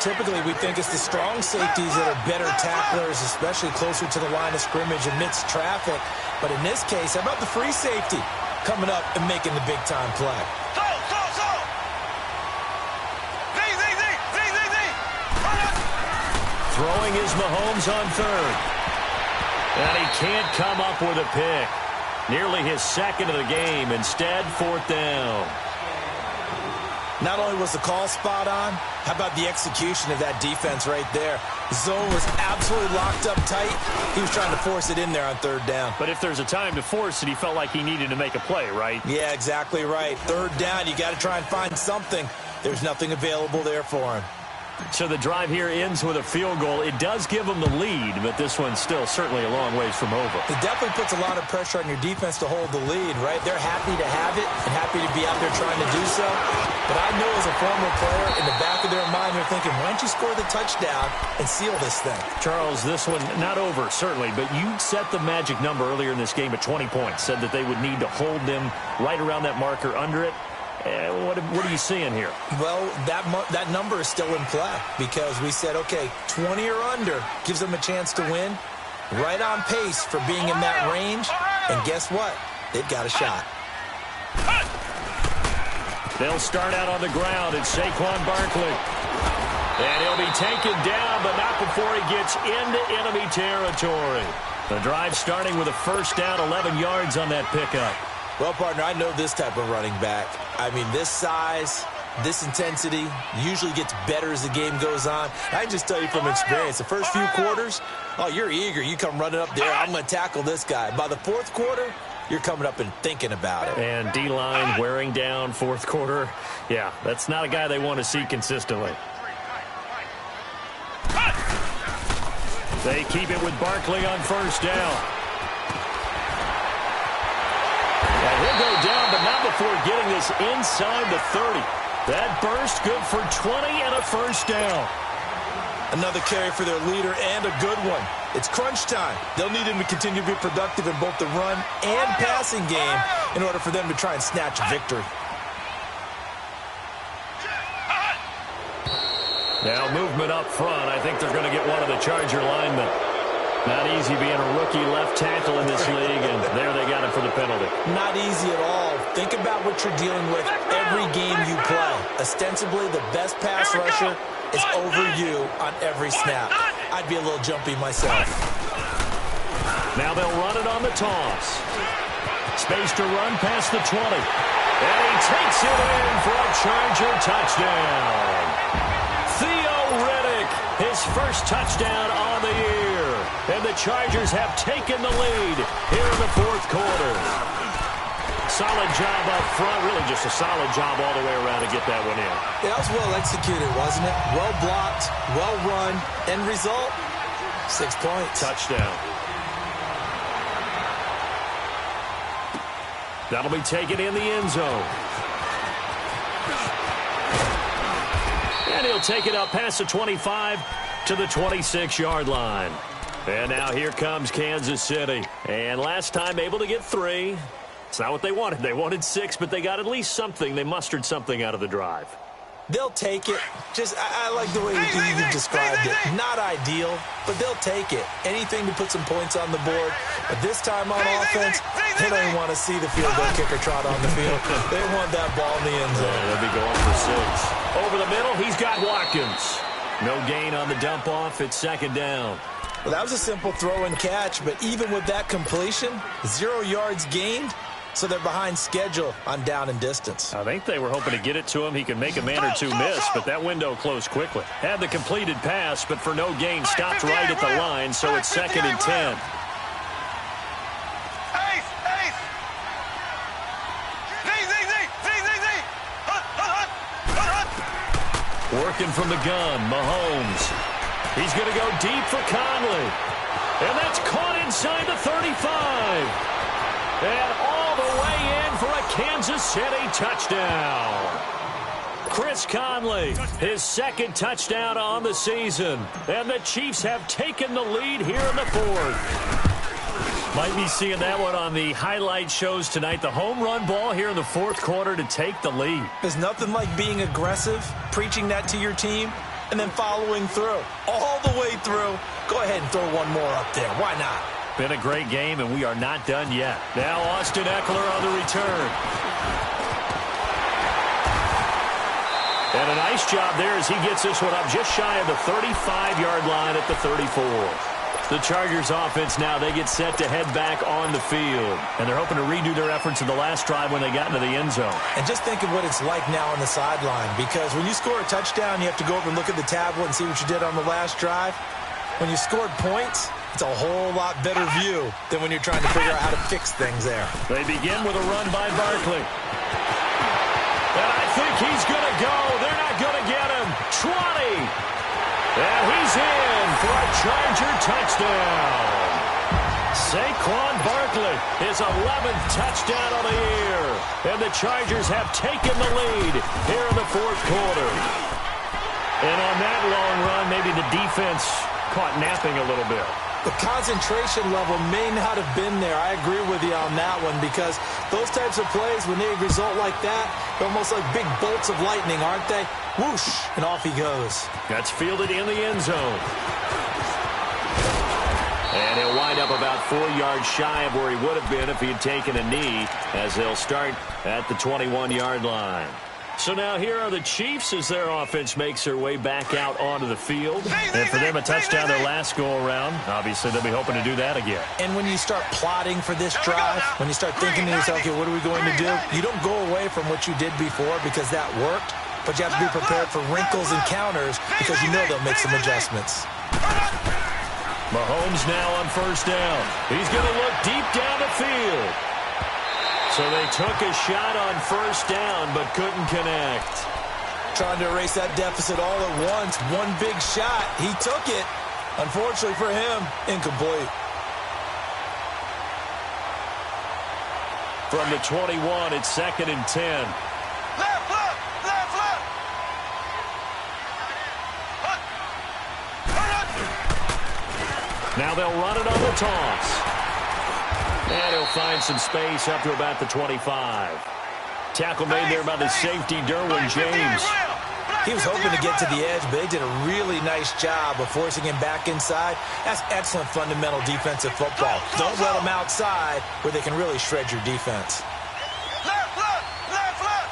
Typically, we think it's the strong safeties that are better tacklers, especially closer to the line of scrimmage amidst traffic. But in this case, how about the free safety coming up and making the big-time play? Throwing is Mahomes on third. And he can't come up with a pick. Nearly his second of the game. Instead, fourth down. Not only was the call spot on, how about the execution of that defense right there? The zone was absolutely locked up tight. He was trying to force it in there on third down. But if there's a time to force it, he felt like he needed to make a play, right? Yeah, exactly right. Third down, you got to try and find something. There's nothing available there for him. So the drive here ends with a field goal. It does give them the lead, but this one's still certainly a long ways from over. It definitely puts a lot of pressure on your defense to hold the lead, right? They're happy to have it and happy to be out there trying to do so. But I know as a former player, in the back of their mind, they're thinking, why don't you score the touchdown and seal this thing? Charles, this one not over, certainly, but you set the magic number earlier in this game at 20 points, said that they would need to hold them right around that marker under it. What are you seeing here? Well, that number is still in play because we said, okay, 20 or under gives them a chance to win. Right on pace for being in that range. And guess what? They've got a shot. They'll start out on the ground. It's Saquon Barkley. And he'll be taken down, but not before he gets into enemy territory. The drive starting with a first down, 11 yards on that pickup. Well, partner, I know this type of running back. I mean, this size, this intensity usually gets better as the game goes on. I can just tell you from experience, the first few quarters, oh, you're eager. You come running up there, I'm going to tackle this guy. By the fourth quarter, you're coming up and thinking about it. And D-line wearing down fourth quarter. Yeah, that's not a guy they want to see consistently. They keep it with Barkley on first down. And he'll go down, but not before getting this inside the 30. That burst good for 20 and a first down. Another carry for their leader and a good one. It's crunch time. They'll need him to continue to be productive in both the run and passing game in order for them to try and snatch a victory. Now movement up front. I think they're going to get one of the Charger linemen. Not easy being a rookie left tackle in this league, and there they got him for the penalty. Not easy at all. Think about what you're dealing with every game you play. Ostensibly, the best pass rusher is over you on every snap. I'd be a little jumpy myself. Now they'll run it on the toss. Space to run past the 20. And he takes it in for a Charger touchdown. Theo Riddick, his first touchdown on the year. And the Chargers have taken the lead here in the fourth quarter. Solid job up front. Really just a solid job all the way around to get that one in. That was well executed, wasn't it? Well blocked, well run. End result, 6 points. Touchdown. That'll be taken in the end zone. And he'll take it up past the 25 to the 26-yard line. And now here comes Kansas City. And last time able to get 3. It's not what they wanted. They wanted 6, but they got at least something. They mustered something out of the drive. They'll take it. I like the way you described it. Not ideal, but they'll take it. Anything to put some points on the board. But this time on offense, they don't even want to see the field goal kicker trot on the field. They want that ball in the end zone. They'll be going for 6. Over the middle, he's got Watkins. No gain on the dump off. It's second down. Well, that was a simple throw and catch, but even with that completion, 0 yards gained, so they're behind schedule on down and distance. I think they were hoping to get it to him. He could make a man or two miss, but that window closed quickly. Had the completed pass, but for no gain, stopped right at the line, so it's second and 10. Working from the gun, Mahomes. He's going to go deep for Conley. And that's caught inside the 35. And all the way in for a Kansas City touchdown. Chris Conley, his second touchdown on the season. And the Chiefs have taken the lead here in the fourth. Might be seeing that one on the highlight shows tonight. The home run ball here in the fourth quarter to take the lead. There's nothing like being aggressive, preaching that to your team, and then following through. All the way through. Go ahead and throw one more up there. Why not? Been a great game, and we are not done yet. Now Austin Eckler on the return. And a nice job there as he gets this one up just shy of the 35-yard line at the 34. The Chargers offense now, they get set to head back on the field. And they're hoping to redo their efforts in the last drive when they got into the end zone. And just think of what it's like now on the sideline, because when you score a touchdown, you have to go over and look at the tablet and see what you did on the last drive. When you scored points, it's a whole lot better view than when you're trying to figure out how to fix things there. They begin with a run by Barkley. And I think he's going to go. They're not going to get him. 20. And he's in for a Charger touchdown. Saquon Barkley, his 11th touchdown of the year. And the Chargers have taken the lead here in the fourth quarter. And on that long run, maybe the defense caught napping a little bit. The concentration level may not have been there. I agree with you on that one, because those types of plays, when they result like that, they're almost like big bolts of lightning, aren't they? Whoosh, and off he goes. That's fielded in the end zone. And he'll wind up about 4 yards shy of where he would have been if he had taken a knee, as they'll start at the 21-yard line. So now here are the Chiefs as their offense makes their way back out onto the field. And for them, a touchdown their last go-around. Obviously, they'll be hoping to do that again. And when you start plotting for this drive, when you start thinking to yourself, okay, what are we going to do? You don't go away from what you did before because that worked, but you have to be prepared for wrinkles and counters because you know they'll make some adjustments. Mahomes now on first down. He's going to look deep down the field. So they took a shot on first down, but couldn't connect. Trying to erase that deficit all at once. One big shot. He took it. Unfortunately for him, incomplete. From the 21, it's second and 10. Left foot! Left foot! Now they'll run it on the toss. And he'll find some space up to about the 25. Tackle made there by the safety, Derwin James. He was hoping to get to the edge, but they did a really nice job of forcing him back inside. That's excellent fundamental defensive football. Don't let them outside where they can really shred your defense. Left foot! Left foot!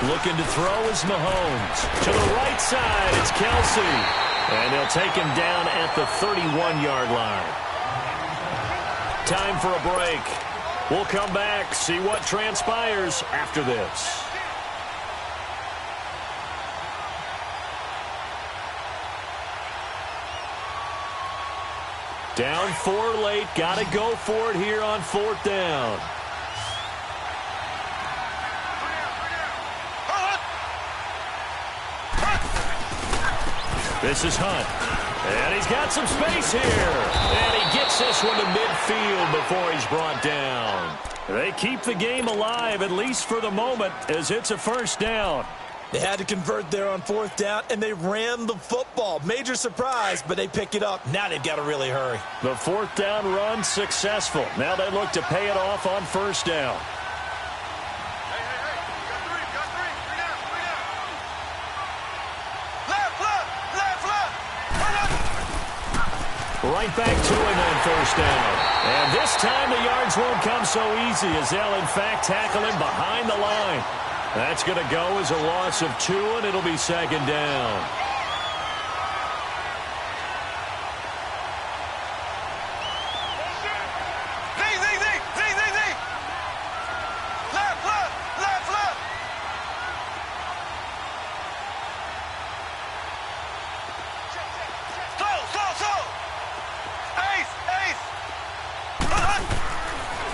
Looking to throw is Mahomes. To the right side, it's Kelsey. And they'll take him down at the 31-yard line. Time for a break. We'll come back, see what transpires after this. Down 4 late. Got to go for it here on fourth down. This is Hunt. And he's got some space here. And he gets this one to midfield before he's brought down. They keep the game alive, at least for the moment, as it's a first down. They had to convert there on fourth down, and they ran the football. Major surprise, but they pick it up. Now they've got to really hurry. The fourth down run successful. Now they look to pay it off on first down. Right back to him on first down. And this time the yards won't come so easy as they'll, in fact, tackle him behind the line. That's going to go as a loss of 2, and it'll be second down.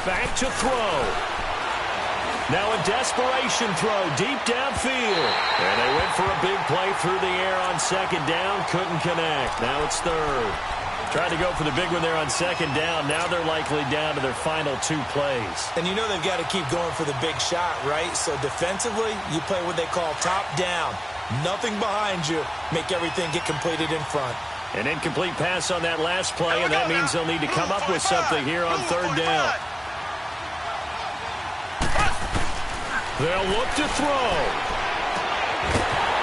Back to throw. Now a desperation throw deep downfield. And they went for a big play through the air on second down. Couldn't connect. Now it's third. Tried to go for the big one there on second down. Now they're likely down to their final 2 plays. And you know they've got to keep going for the big shot, right? So defensively, you play what they call top down. Nothing behind you. Make everything get completed in front. An incomplete pass on that last play, and that means they'll need to come up with something here on third down. They'll look to throw.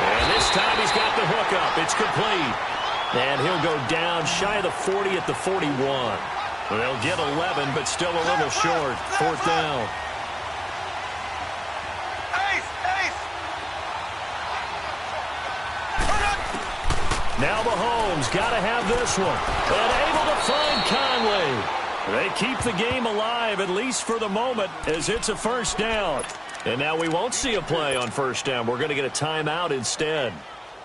And this time he's got the hook up. It's complete. And he'll go down shy of the 40 at the 41. They'll get 11, but still a little short. Fourth down. Now Mahomes got to have this one. And able to find Conley. They keep the game alive, at least for the moment, as it's a first down. And now we won't see a play on first down. We're going to get a timeout instead,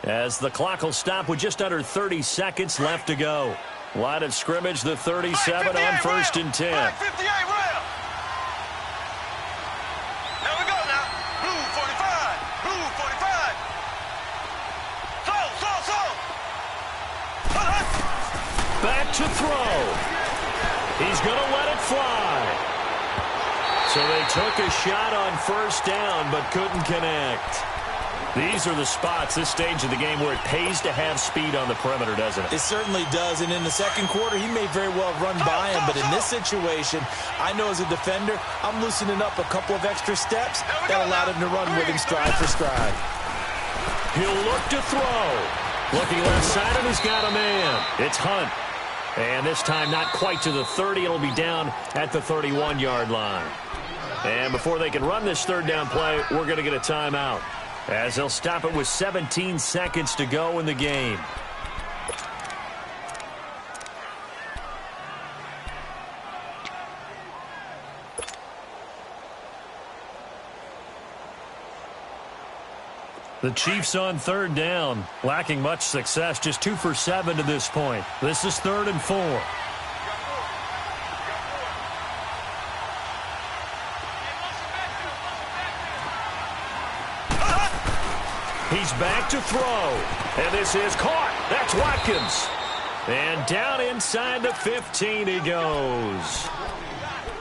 as the clock will stop with just under 30 seconds left to go. Line of scrimmage, the 37 on first and 10. Now we go now. Blue 45. Blue 45. Back to throw. He's going to let it fly. So they took a shot on first down, but couldn't connect. These are the spots, this stage of the game, where it pays to have speed on the perimeter, doesn't it? It certainly does, and in the second quarter, he may very well run by him, but in this situation, I know as a defender, I'm loosening up a couple of extra steps that allowed him to run with him stride for stride. He'll look to throw. Looking left side, and he's got a man. It's Hunt. And this time, not quite to the 30. It'll be down at the 31-yard line. And before they can run this third down play, we're going to get a timeout, as they'll stop it with 17 seconds to go in the game. The Chiefs on third down, lacking much success, just 2 for 7 to this point. This is 3rd and 4. He's back to throw, and this is caught. That's Watkins. And down inside the 15 he goes.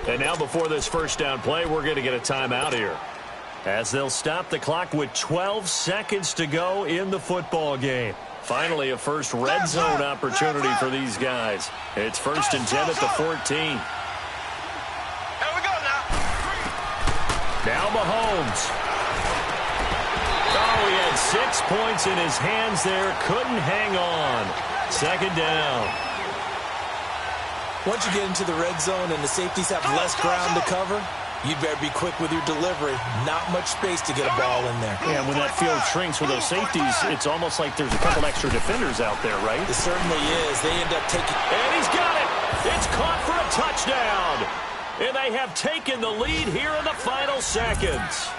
And now before this first down play, we're going to get a timeout here, as they'll stop the clock with 12 seconds to go in the football game. Finally, a first red zone opportunity for these guys. It's 1st and 10 at the 14. Here we go now. Now Mahomes. Oh, he had 6 points in his hands there. Couldn't hang on. Second down. Once you get into the red zone and the safeties have less ground to cover, you'd better be quick with your delivery. Not much space to get a ball in there. Yeah, when that field shrinks with those safeties, it's almost like there's a couple extra defenders out there, right? It certainly is. They end up taking... And he's got it! It's caught for a touchdown! And they have taken the lead here in the final seconds.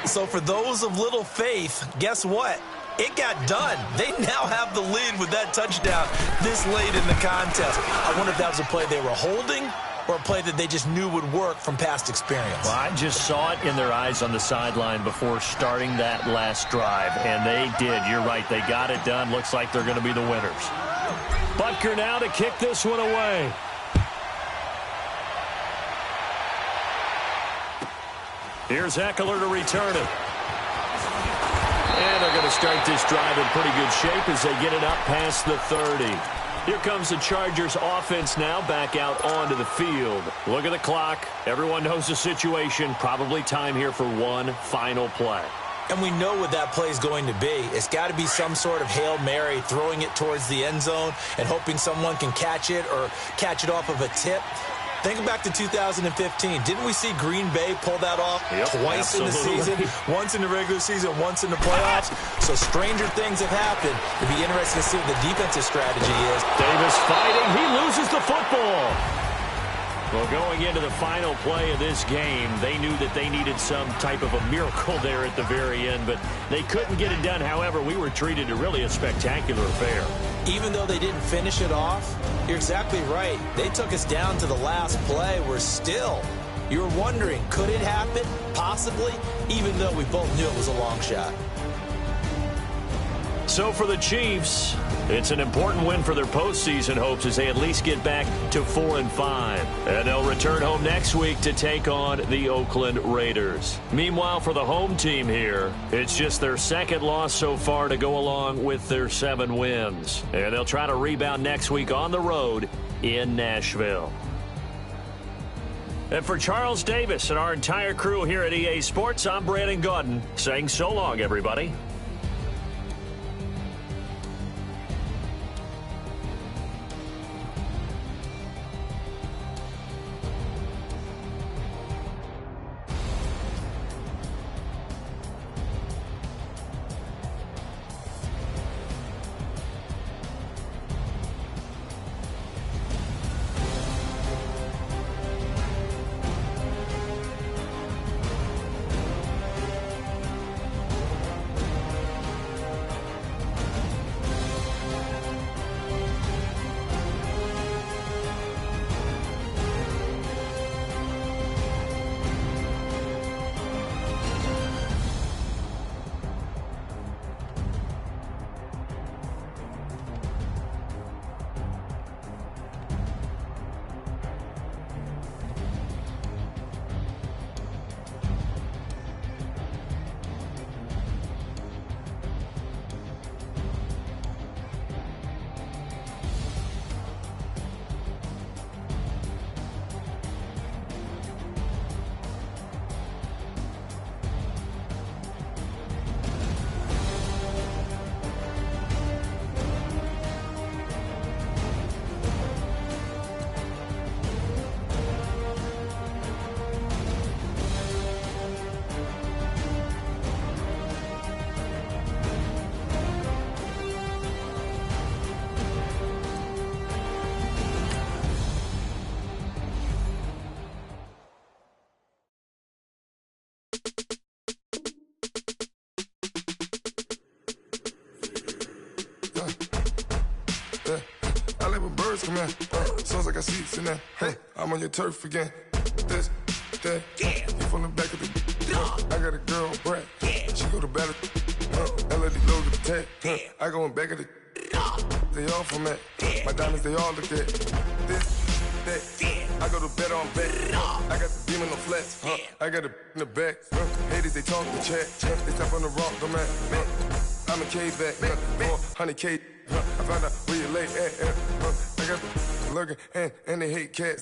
So for those of little faith, guess what? It got done. They now have the lead with that touchdown this late in the contest. I wonder if that was a play they were holding or a play that they just knew would work from past experience. Well, I just saw it in their eyes on the sideline before starting that last drive, and they did. You're right. They got it done. Looks like they're going to be the winners. Butker now to kick this one away. Here's Eckler to return it. And they're going to start this drive in pretty good shape as they get it up past the 30. Here comes the Chargers offense now back out onto the field. Look at the clock. Everyone knows the situation. Probably time here for one final play. And we know what that play is going to be. It's got to be some sort of Hail Mary, throwing it towards the end zone and hoping someone can catch it or catch it off of a tip. Think back to 2015. Didn't we see Green Bay pull that off twice in the season? Once in the regular season, once in the playoffs. So stranger things have happened. It'd be interesting to see what the defensive strategy is. Davis fighting. He loses the football. Well, going into the final play of this game, they knew that they needed some type of a miracle there at the very end, but they couldn't get it done. However, we were treated to really a spectacular affair. Even though they didn't finish it off, you're exactly right. They took us down to the last play. You were wondering, could it happen? Possibly, even though we both knew it was a long shot. So for the Chiefs, it's an important win for their postseason hopes as they at least get back to 4-5. And they'll return home next week to take on the Oakland Raiders. Meanwhile, for the home team here, it's just their second loss so far to go along with their 7 wins. And they'll try to rebound next week on the road in Nashville. And for Charles Davis and our entire crew here at EA Sports, I'm Brandon Gaudin saying so long, everybody. Come here, sounds like I see it in there. Hey, I'm on your turf again. This, that, you from the back of the. I got a girl, Brad. She go to battle. LAD load the tag. I go in back of the. They all from that. My diamonds, they all look at. This, that. I go to bet on bet. I got the demon on flats. I got it in the back. Haters, they talk the chat. They step on the rock, the man. I'm a K-back. 400K. I found out where you lay at. I got the lurking and they hate cats.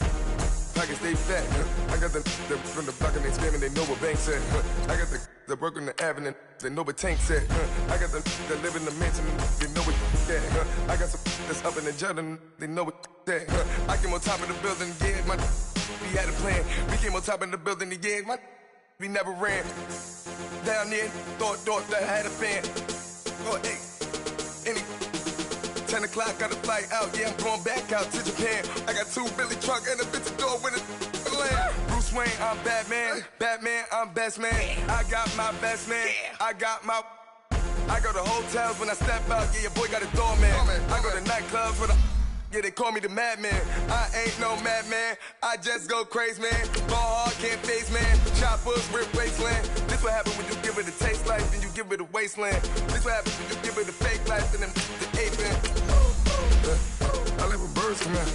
Pockets stay fat. I got the from the block and they screaming, they know what banks at. I got the work on the avenue, they know what tanks at. I got the that live in the mansion, they know what that. I got some that's up in the jungle, they know what that. I came on top of the building, yeah, we had a plan. We came on top of the building, yeah, we never ran. Down there, thought that I had a fan. Oh, hey, any 10 o'clock, got a flight out, yeah, I'm going back out to Japan. I got 2 Billy truck and a bitch door with a land. Bruce Wayne, I'm Batman. Batman, I'm best man. I got my best man. I go to hotels when I step out, yeah, your boy got a doorman. I go to nightclubs with yeah, they call me the madman. I ain't no madman, I just go crazy, man. Ball hard, can't face, man. Choppers, rip wasteland. This what happen when you give it a taste life, then you give it a wasteland. This what happens when you give it a fake life, and then the ape man. I live with birds come in.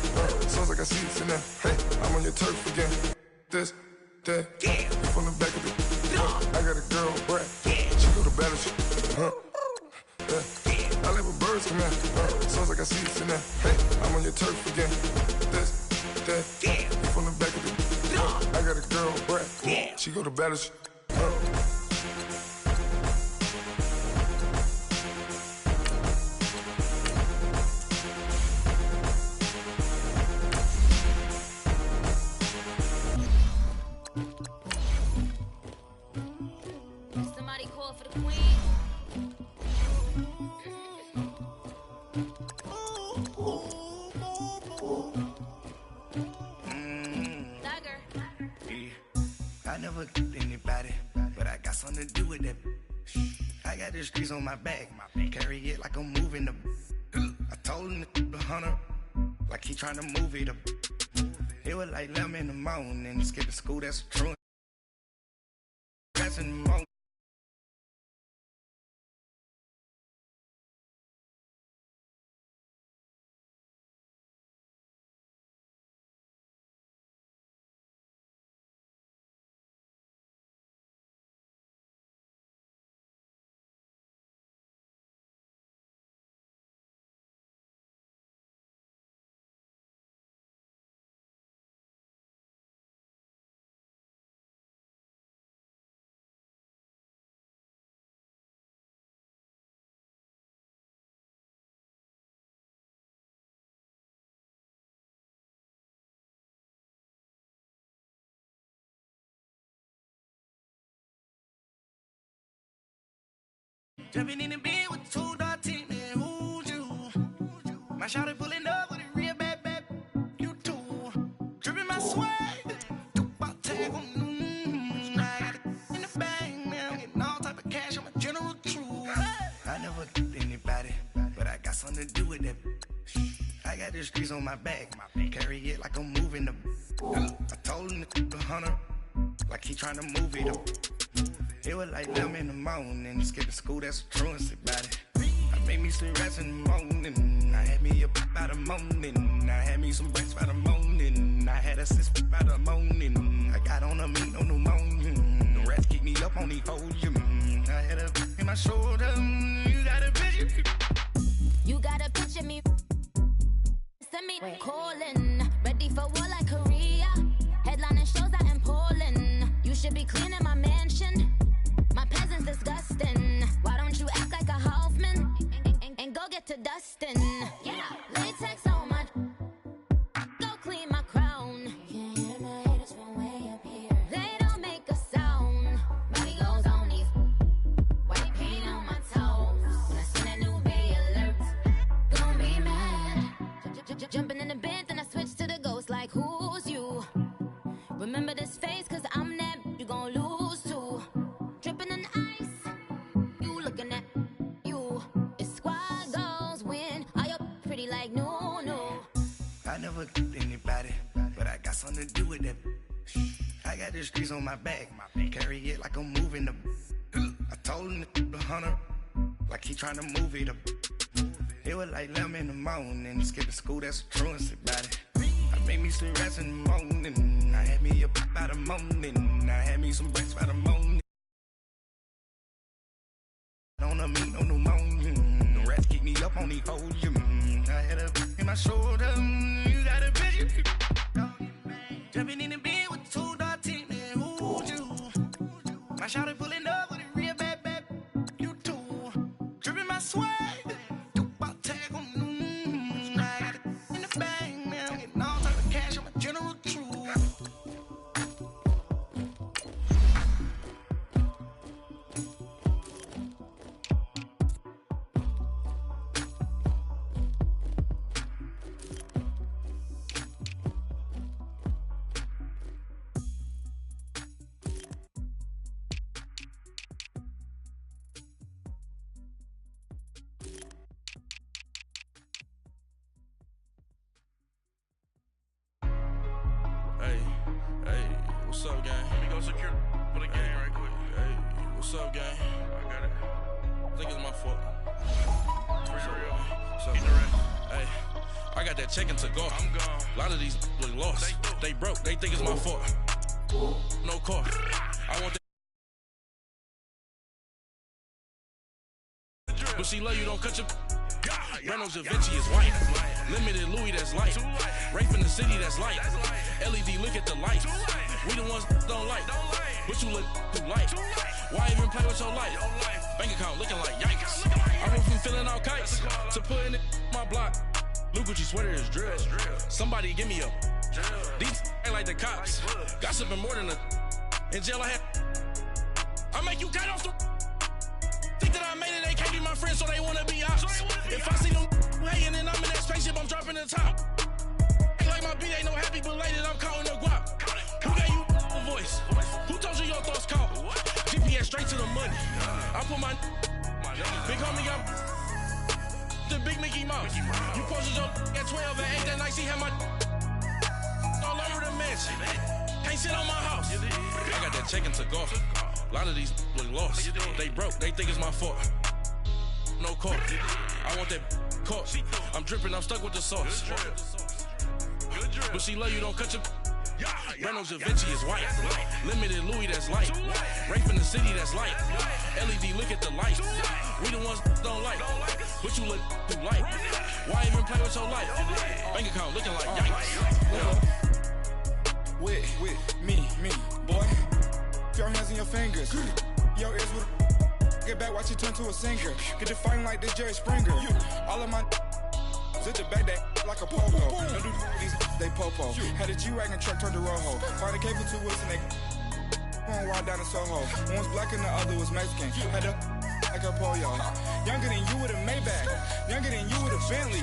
Sounds like I see it in there. Hey, I'm on your turf again. This, that, you from the back of the. I got a girl, Brad. She go to battle shit. I live with birds come in. Sounds like I see it in there. Hey, I'm on your turf again. This, that, you from the back of the. I got a girl, Brad. She go to battle shit. never anybody, but I got something to do with that. I got the streets on my back, carry it like I'm moving the. I told him the hunter, like he trying to move it up. It was like 11 in the morning, skip to school, that's true. That's in the morning. Jumping in the bed with 2 dark teeth, man, who's you? My shawty pulling up with a real bad, you too. Dripping my swag, about tag on, I got it in the bag, man, I'm getting all type of cash, I'm a general true. I never did anybody, but I got something to do with that. I got the streets on my back, carry it like I'm moving the. I told him the hunter, like he trying to move it up. It was like 11 in the morning, skip to school, that's a truancy about it. I made me some rats in the morning, I had me a pop by the morning, I had me some rats by the morning, I had a sis by the morning, I got on a meat on the morning, the rats keep me up on the podium, I had a in my shoulder, you got a picture. You got a picture me, send me calling, ready for war like Korea, headlining shows out in Poland, you should be cleaning my mansion. My peasant's disgusting. Why don't you act like a Hoffman and go get to dustin'? Yeah, latex on my. Go clean my crown. You can hear my haters from way up here. They don't make a sound. Body goes on these. White paint on my toes. When I see that new bay alert, gon' be mad. Jumping in the bed, then I switch to the ghost like who's you? Remember this face, cause I'm that you gon' lose too. Dripping in ice, you looking at you. It's squad goals win. Are you pretty like no? I never did anybody, but I got something to do with that. I got the streets on my back, carry it like I'm moving the. I told him the hunter, like he trying to move it up. It was like 11 in the morning, skip to school, that's a truancy about it. I made me some rats in the morning, I had me a pop by the morning, I had me some rats by the morning. On the meat on the morning, the rats keep me up on the podium. I had a in my shoulder, you got a picture. Jumping in the bed with 2 dark teeth, man, who's you? My shawty pulling up with a real bad, you too. Dripping my swag, about tag on, I got it in the bag, man, I'm getting all type of cash, I'm a general true. What's up, gang? Let me go secure for the game right quick. Hey, what's up, gang? I got it. I think it's my fault. For real. What's up, hey, I got that check to go. I'm gone. A lot of these look lost. They broke. They think it's my fault. No car. I want that. But she love you, don't cut your. Reynolds Da Vinci is white. Limited Louis, that's light. Rape in the city, that's light. LED, look at the lights. We the ones don't like. But you look too light. Why even play with your life? Bank account looking like yikes. I went from filling out kites to putting it in my block. Blue Gucci sweater is drill. Somebody give me a. These ain't like the cops. Gossiping more than a. In jail I had. I make you cut off the. Think that I made it, they can't be my friends, so they wanna be ops. If I see them hanging and I'm in that spaceship, I'm dropping the top. Ain't like my beat ain't no happy, belated, I'm counting the guap. Who gave you a voice? Who told you your thoughts count? GPS straight to the money. I put my big homie got the big Mickey Mouse. You posted your at 12 and 8 that night. She had my all over the mansion. Can't sit on my house. I got that check into golf. A lot of these look lost. They broke. They think it's my fault. No court. I want that caught. I'm dripping. I'm stuck with the sauce. But she love you. Don't cut your. Reynolds Da Vinci is white. Limited Louis that's light. Rape in the city that's light. LED look at the light. We the ones don't like. But you look too light. Why even play with your life? Bank account looking like yikes. With me, boy. Your hands in your fingers. Your ears with get back, watch you turn to a singer. Get the fighting like this Jerry Springer. All of my hit the back that like a polo. Don't do these they popo. Had a G-Wagon truck turned to Rojo. Find a cable 2 wheels and they going wild down in Soho. One was black and the other was Mexican. Had a like a polio. Younger than you with a Maybach. Younger than you with a Bentley.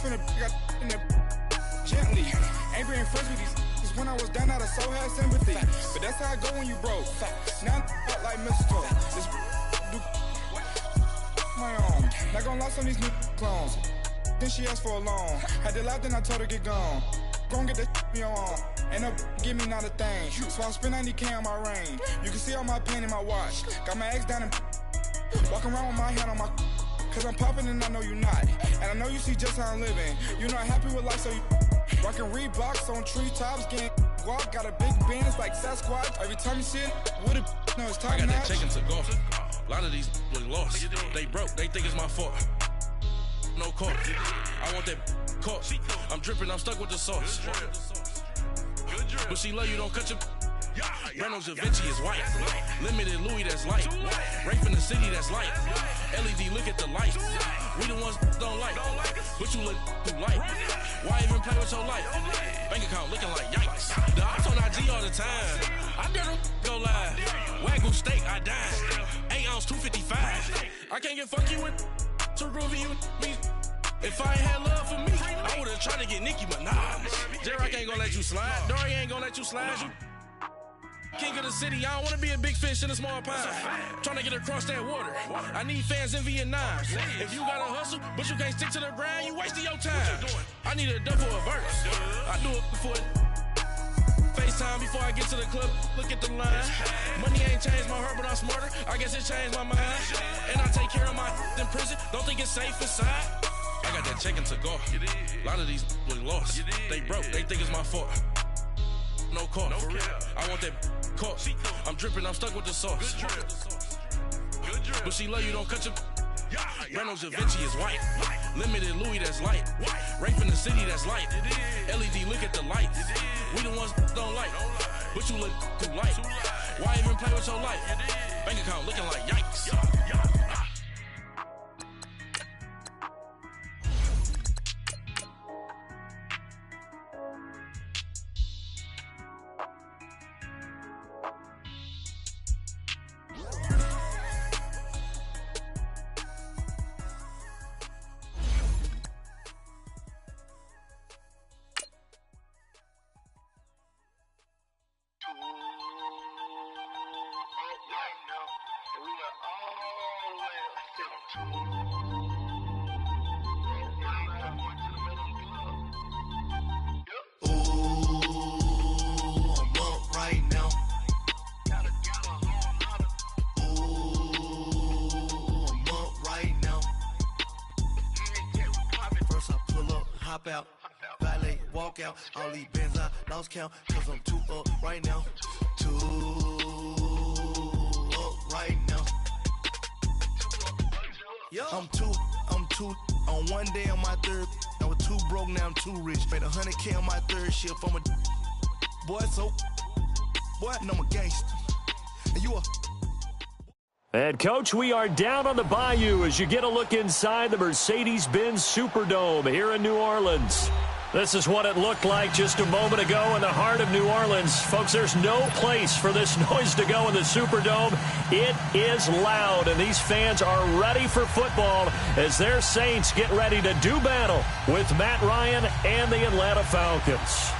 Finna got in the gently. Angry and friends with these. When I was down, I so had sympathy. But that's how I go when you broke. Now I'm like mistletoe. This do my own. Not gonna lie on these new clones. Then she asked for a loan. Had to laugh, then I told her get gone. Gon' get that me on. Ain't no give me not a thing. So I spend 90K on my range. You can see all my pain in my watch. Got my ex down and walking around with my hand on my. Cause I'm popping and I know you not. And I know you see just how I'm living. You're not happy with life, so you rockin' Reeboks on treetops, getting walk. Got a big Benz like Sasquatch. Every time you see it, with a no, it's time. I got that check into golf. A lot of these look lost. They broke. They think it's my fault. No court. I want that caught. I'm dripping. I'm stuck with the sauce. But she love you. Don't cut your. Reynolds Da Vinci is white. Limited Louis that's light. Rape in the city that's light. LED look at the light. We the ones don't like. But you look too light. Why even play with your life? Bank account looking like yikes. The ops on IG all the time. I dare them go live. Wagyu steak, I died. 8 ounce, 255. I can't get fuck you with too groovy you me. If I ain't had love for me, I would've tried to get Nicki Minaj. J-Rock ain't gonna let you slide. Dory ain't gonna let you slide. You king of the city, I don't wanna be a big fish in a small pond. Trying to get across that water. I need fans in Vietnam. If you gotta hustle, but you can't stick to the grind, you wasting your time. I need a dub for a verse. I do it before FaceTime before I get to the club. Look at the line. Money ain't changed my heart, but I'm smarter. I guess it changed my mind. And I take care of my in prison. Don't think it's safe inside. I got that check into golf. A lot of these look lost. They broke. They think it's my fault. No court. I want that caught. I'm dripping. I'm stuck with the sauce. But she love you. Don't cut your. Reynolds Da Vinci is white. Limited Louis that's light. Rape in the city that's light. LED look at the light. We the ones don't like. But you look too light. Why even play with your life? Bank account looking like yikes. Out, valet, walk out, all these bins I lost count, cause I'm too up right now, too up right now. I'm too, on one day on my third, I was too broke, now I'm too rich, made 100K on my third shift, I'm a boy, so, boy, and I'm a gangster, and you a And, Coach, we are down on the bayou as you get a look inside the Mercedes-Benz Superdome here in New Orleans. This is what it looked like just a moment ago in the heart of New Orleans. Folks, there's no place for this noise to go in the Superdome. It is loud, and these fans are ready for football as their Saints get ready to do battle with Matt Ryan and the Atlanta Falcons.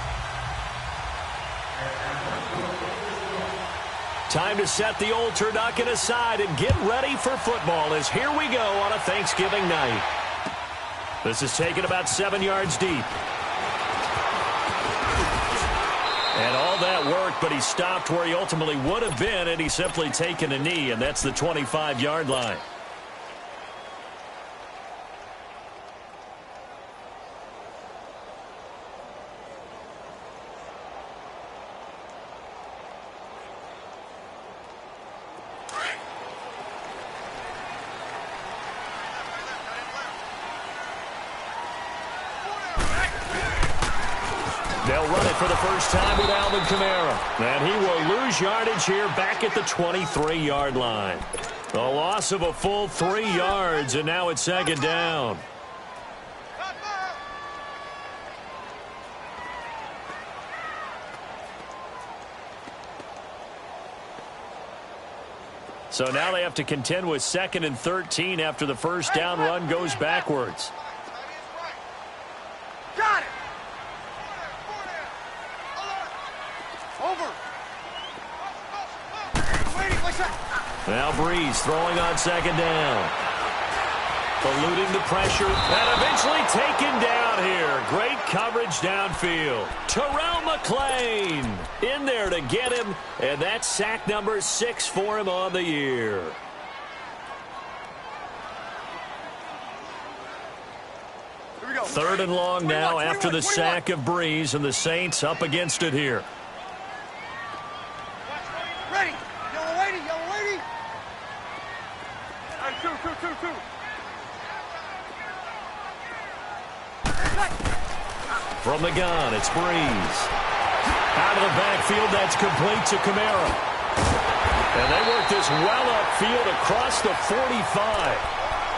Time to set the old turducken aside and get ready for football as here we go on a Thanksgiving night. This is taken about 7 yards deep. And all that work, but he stopped where he ultimately would have been, and he's simply taken a knee, and that's the 25-yard line. They'll run it for the first time with Alvin Kamara. And he will lose yardage here back at the 23-yard line. A loss of a full 3 yards, and now it's second down. So now they have to contend with 2nd and 13 after the first down run goes backwards. Got it. Over. Now Breeze throwing on second down. Eluding the pressure and eventually taken down here. Great coverage downfield. Terrell McClain in there to get him, and that's sack number 6 for him on the year. Third and long now after the sack of Breeze, and the Saints up against it here. Ready. Yellow lady. Two. From the gun, it's Breeze. Out of the backfield, that's complete to Kamara. And they work this well upfield across the 45.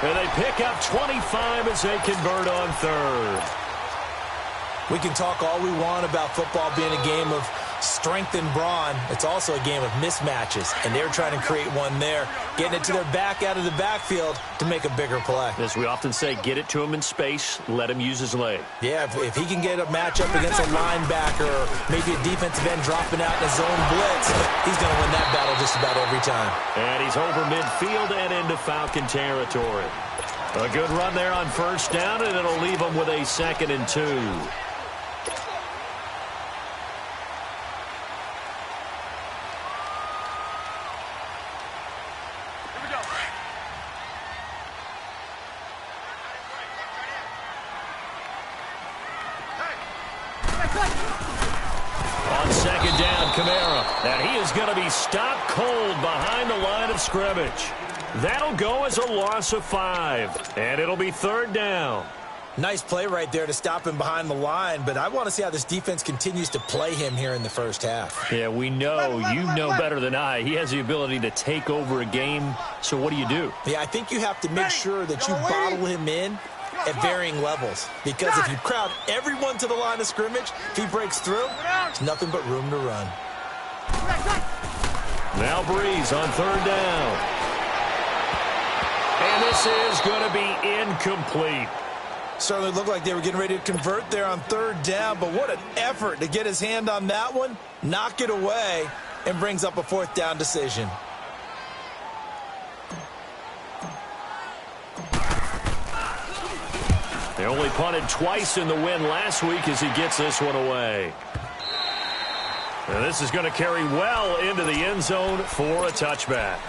And they pick up 25 as they convert on third. We can talk all we want about football being a game of strength and brawn. It's also a game of mismatches, and they're trying to create one there, getting it to their back out of the backfield to make a bigger play. As we often say, get it to him in space, let him use his leg. Yeah, if he can get a matchup against a linebacker or maybe a defensive end dropping out in a zone blitz, he's going to win that battle just about every time. And he's over midfield and into Falcon territory. A good run there on first down, and it'll leave him with a 2nd and 2. On second down, Kamara. And he is going to be stopped cold behind the line of scrimmage. That'll go as a loss of 5. And it'll be third down. Nice play right there to stop him behind the line, but I want to see how this defense continues to play him here in the first half. Yeah, we know. You know better than I. He has the ability to take over a game. So what do you do? Yeah, I think you have to make sure that you bottle him in at varying levels, because if you crowd everyone to the line of scrimmage, if he breaks through, there's nothing but room to run. Now Breeze on third down. And this is going to be incomplete. Certainly looked like they were getting ready to convert there on third down, but what an effort to get his hand on that one, knock it away, and brings up a 4th down decision. They only punted twice in the win last week as he gets this one away. And this is going to carry well into the end zone for a touchback.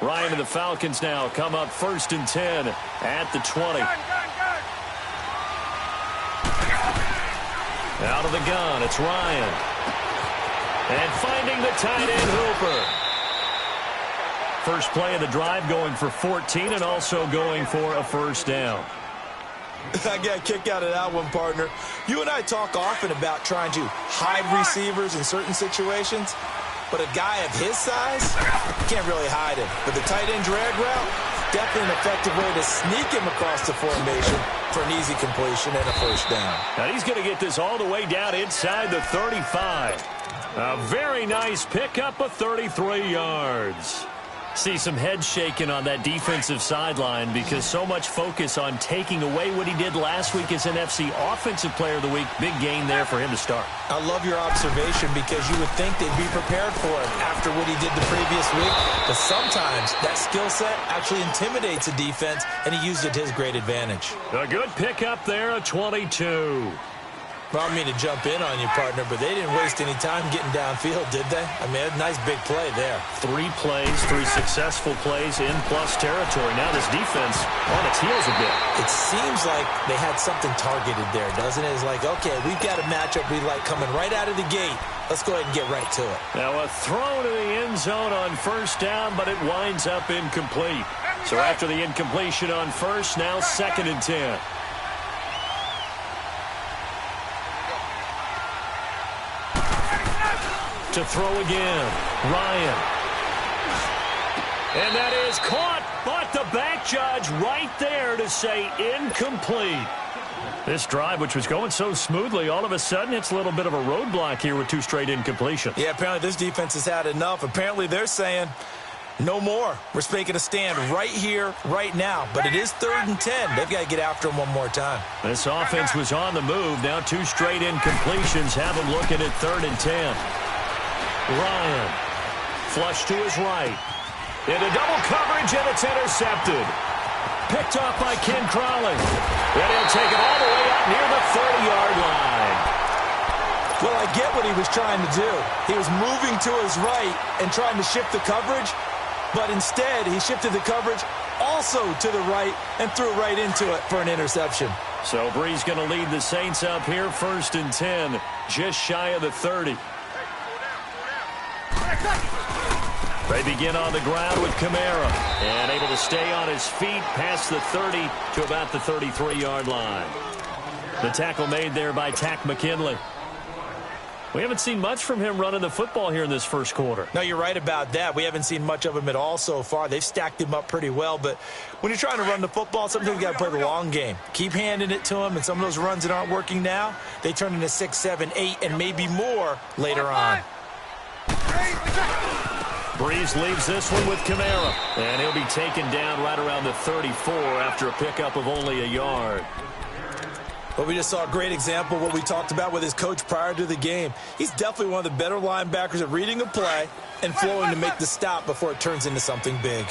Ryan and the Falcons now come up 1st and 10 at the 20. Out of the gun, it's Ryan. And finding the tight end Hooper. First play of the drive going for 14 and also going for a first down. I got a kick out of that one, partner. You and I talk often about trying to hide receivers in certain situations, but a guy of his size, you can't really hide him. But the tight end drag route, definitely an effective way to sneak him across the formation for an easy completion and a first down. Now he's going to get this all the way down inside the 35. A very nice pickup of 33 yards. See some head shaking on that defensive sideline because so much focus on taking away what he did last week as NFC Offensive Player of the Week. Big gain there for him to start. I love your observation because you would think they'd be prepared for him after what he did the previous week. But sometimes that skill set actually intimidates a defense, and he used it to his great advantage. A good pickup there, a 22. Well, I don't mean to jump in on you, partner, but they didn't waste any time getting downfield, did they? I mean, a nice big play there. 3 plays, 3 successful plays in plus territory. Now this defense on its heels a bit. It seems like they had something targeted there, doesn't it? It's like, okay, we've got a matchup we like coming right out of the gate. Let's go ahead and get right to it. Now a throw to the end zone on first down, but it winds up incomplete. So after the incompletion on first, now 2nd and 10. To throw again, Ryan. And that is caught, but the back judge right there to say incomplete. This drive, which was going so smoothly, all of a sudden it's a little bit of a roadblock here with 2 straight incompletions. Yeah, apparently this defense has had enough. Apparently they're saying no more. We're making a stand right here, right now. But it is 3rd and 10. They've got to get after him one more time. This offense was on the move. Now 2 straight incompletions have them looking at 3rd and 10. Ryan, flush to his right. Into double coverage, and it's intercepted. Picked off by Ken Crowley. And he'll take it all the way up near the 30-yard line. Well, I get what he was trying to do. He was moving to his right and trying to shift the coverage, but instead he shifted the coverage also to the right and threw right into it for an interception. So Bree's going to lead the Saints up here, 1st and 10, just shy of the 30. They begin on the ground with Kamara, and able to stay on his feet past the 30 to about the 33-yard line. The tackle made there by Tack McKinley. We haven't seen much from him running the football here in this first quarter. No, you're right about that. We haven't seen much of him at all so far. They've stacked him up pretty well, but when you're trying to run the football, sometimes you got to play the long game. Keep handing it to him, and some of those runs that aren't working now, they turn into 6, 7, 8, and maybe more later on. Breeze leaves this one with Kamara, and he'll be taken down right around the 34 after a pickup of only a yard. Well, we just saw a great example of what we talked about with his coach prior to the game. He's definitely one of the better linebackers at reading a play and flowing to make the stop before it turns into something big.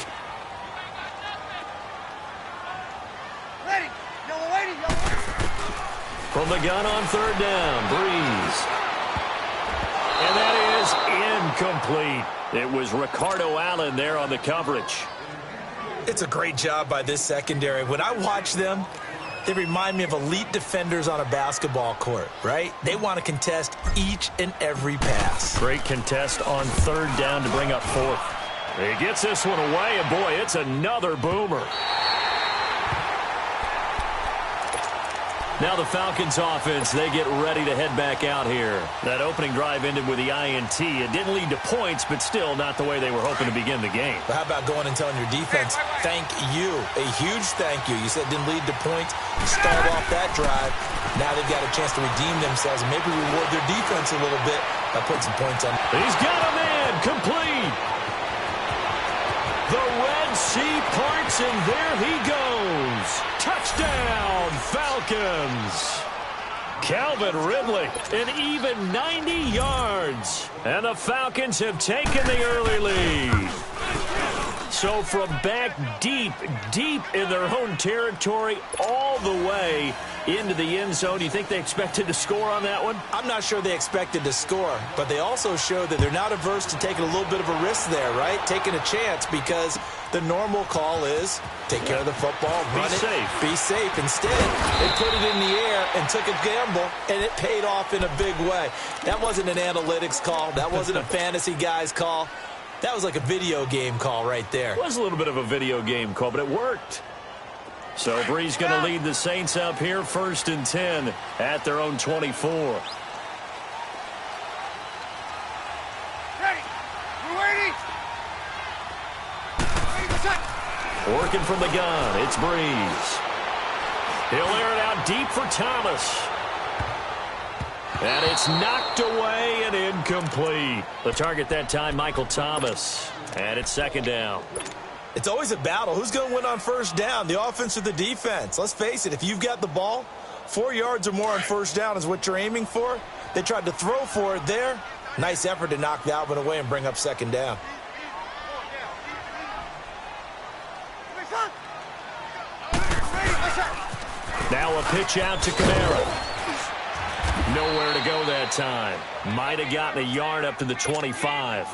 From the gun on 3rd down, Breeze. And that is incomplete. It was Ricardo Allen there on the coverage. It's a great job by this secondary. When I watch them, they remind me of elite defenders on a basketball court, right? They want to contest each and every pass. Great contest on 3rd down to bring up 4th. He gets this one away, and boy, it's another boomer. Now the Falcons offense, they get ready to head back out here. That opening drive ended with the INT. It didn't lead to points, but still not the way they were hoping to begin the game. But how about going and telling your defense, thank you, a huge thank you. You said it didn't lead to points. You stalled off that drive. Now they've got a chance to redeem themselves and maybe reward their defense a little bit by putting some points on. He's got a man, complete. The Red Sea parts, and there he goes. Touchdown, Falcons. Calvin Ridley, an even 90 yards. And the Falcons have taken the early lead. So from back deep in their own territory, all the way into the end zone, do you think they expected to score on that one? I'm not sure they expected to score, but they also showed that they're not averse to taking a little bit of a risk there, right? Taking a chance, because the normal call is take care of the football, run it, be safe. Instead, they put it in the air and took a gamble, and it paid off in a big way. That wasn't an analytics call. That wasn't a fantasy guy's call. That was like a video game call right there. It was a little bit of a video game call, but it worked. So Bree's going to lead the Saints up here, 1st and 10 at their own 24. Ready. We're waiting. Working from the gun, it's Breeze. He'll air it out deep for Thomas. And it's knocked away and incomplete. The target that time, Michael Thomas. And it's second down. It's always a battle. Who's going to win on first down, the offense or the defense? Let's face it, if you've got the ball, 4 yards or more on first down is what you're aiming for. They tried to throw for it there. Nice effort to knock that one away and bring up second down. Now a pitch out to Kamara. Nowhere to go that time. Might have gotten a yard up to the 25.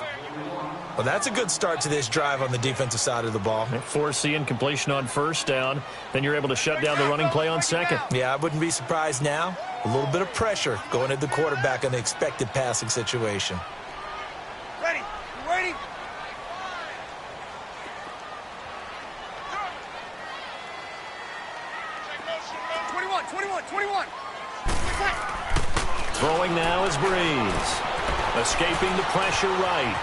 Well, that's a good start to this drive on the defensive side of the ball. Force the incompletion on first down. Then you're able to shut down the running play on second. Yeah, I wouldn't be surprised now. A little bit of pressure going at the quarterback in the expected passing situation. Ready? You ready? Throwing now is Breeze. Escaping the pressure right.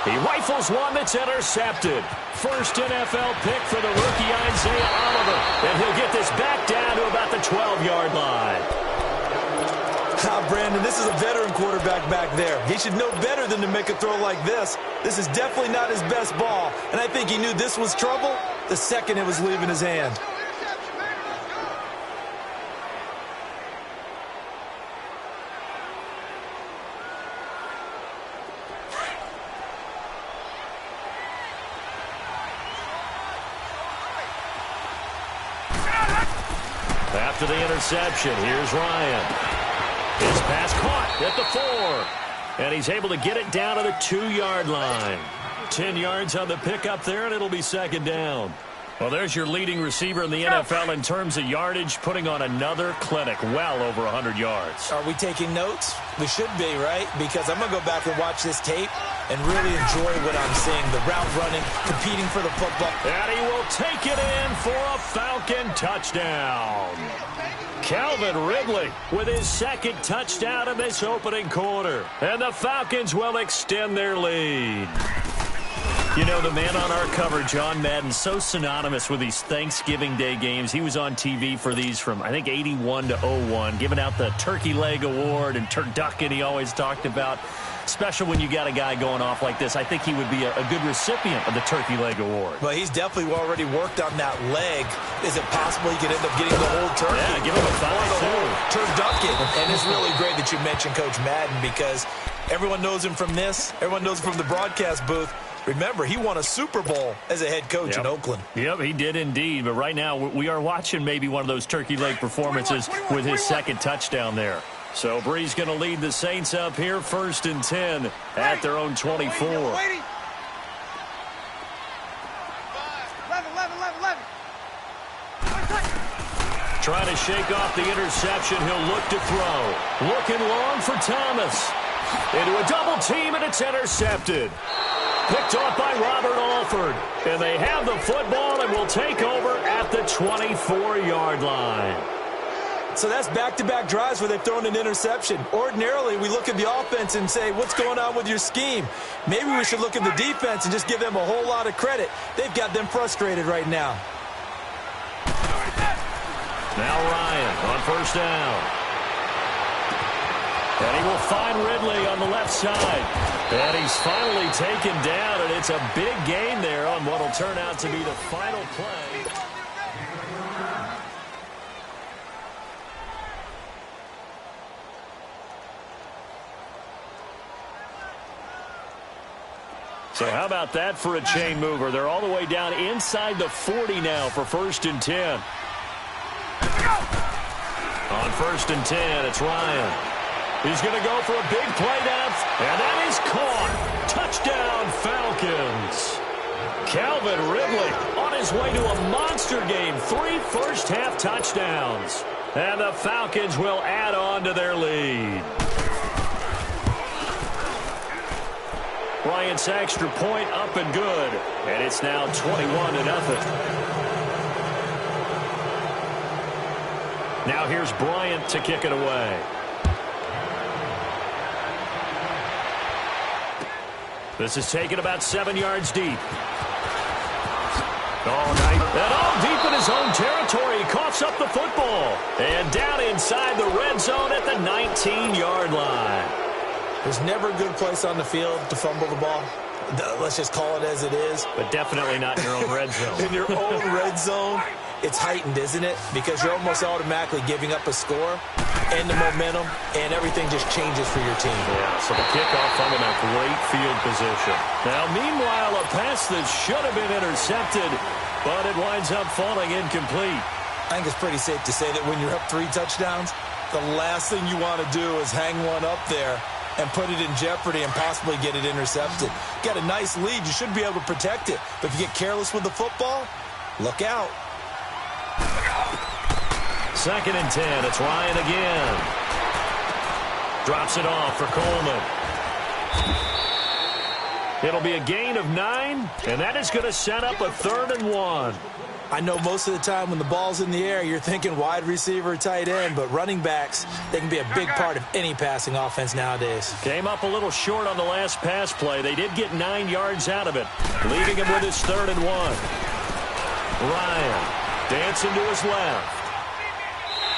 He rifles one that's intercepted. First NFL pick for the rookie Isaiah Oliver. And he'll get this back down to about the 12-yard line. Brandon, this is a veteran quarterback back there. He should know better than to make a throw like this. This is definitely not his best ball. And I think he knew this was trouble the second it was leaving his hand. After the interception, here's Ryan. His pass caught at the 4. And he's able to get it down to the 2-yard line. 10 yards on the pickup there, and it'll be second down. Well, there's your leading receiver in the NFL in terms of yardage, putting on another clinic, well over 100 yards. Are we taking notes? We should be, right? Because I'm going to go back and watch this tape and really enjoy what I'm seeing. The route running, competing for the football. And he will take it in for a Falcon touchdown. Calvin Ridley with his second touchdown in this opening quarter. And the Falcons will extend their lead. You know, the man on our cover, John Madden, so synonymous with these Thanksgiving Day games. He was on TV for these from, I think, 81 to 01, giving out the Turkey Leg Award and turducken he always talked about. Special when you got a guy going off like this. I think he would be a good recipient of the Turkey Leg Award. Well, he's definitely already worked on that leg. Is it possible he could end up getting the whole turkey? Yeah, give him a 5-2. Turducken. And it's really great that you mentioned Coach Madden because everyone knows him from this. Everyone knows him from the broadcast booth. Remember, he won a Super Bowl as a head coach in Oakland. Yep, he did indeed. But right now, we are watching maybe one of those turkey leg performances with his second touchdown there. So Breeze going to lead the Saints up here, 1st and 10 at their own 24. Trying to shake off the interception. He'll look to throw. Looking long for Thomas. Into a double team, and it's intercepted. Picked off by Robert Alford. And they have the football and will take over at the 24-yard line. So that's back-to-back drives where they've thrown an interception. Ordinarily, we look at the offense and say, what's going on with your scheme? Maybe we should look at the defense and just give them a whole lot of credit. They've got them frustrated right now. Now Ryan on first down. And he will find Ridley on the left side. And he's finally taken down, and it's a big gain there on what will turn out to be the final play. So how about that for a chain mover? They're all the way down inside the 40 now for 1st and 10. On 1st and 10, it's Ryan. He's going to go for a big play down, and that is caught. Touchdown, Falcons. Calvin Ridley on his way to a monster game. 3 first-half touchdowns. And the Falcons will add on to their lead. Bryant's extra point up and good. And it's now 21-0. Now here's Bryant to kick it away. This is taken about 7 yards deep. all night. And all deep in his own territory, he coughs up the football. And down inside the red zone at the 19-yard line. There's never a good place on the field to fumble the ball. Let's just call it as it is. But definitely not in your own red zone. In your own red zone, it's heightened, isn't it? Because you're almost automatically giving up a score and the momentum, and everything just changes for your team. Yeah, so the kickoff from in a great field position. Now, meanwhile, a pass that should have been intercepted, but it winds up falling incomplete. I think it's pretty safe to say that when you're up 3 touchdowns, the last thing you want to do is hang one up there and put it in jeopardy and possibly get it intercepted. Got a nice lead. You should be able to protect it. But if you get careless with the football, look out. 2nd and 10. It's Ryan again. Drops it off for Coleman. It'll be a gain of 9, and that is going to set up a 3rd and 1. I know most of the time when the ball's in the air, you're thinking wide receiver, tight end, but running backs, they can be a big part of any passing offense nowadays. Came up a little short on the last pass play. They did get 9 yards out of it, leaving him with his 3rd and 1. Ryan dancing to his left.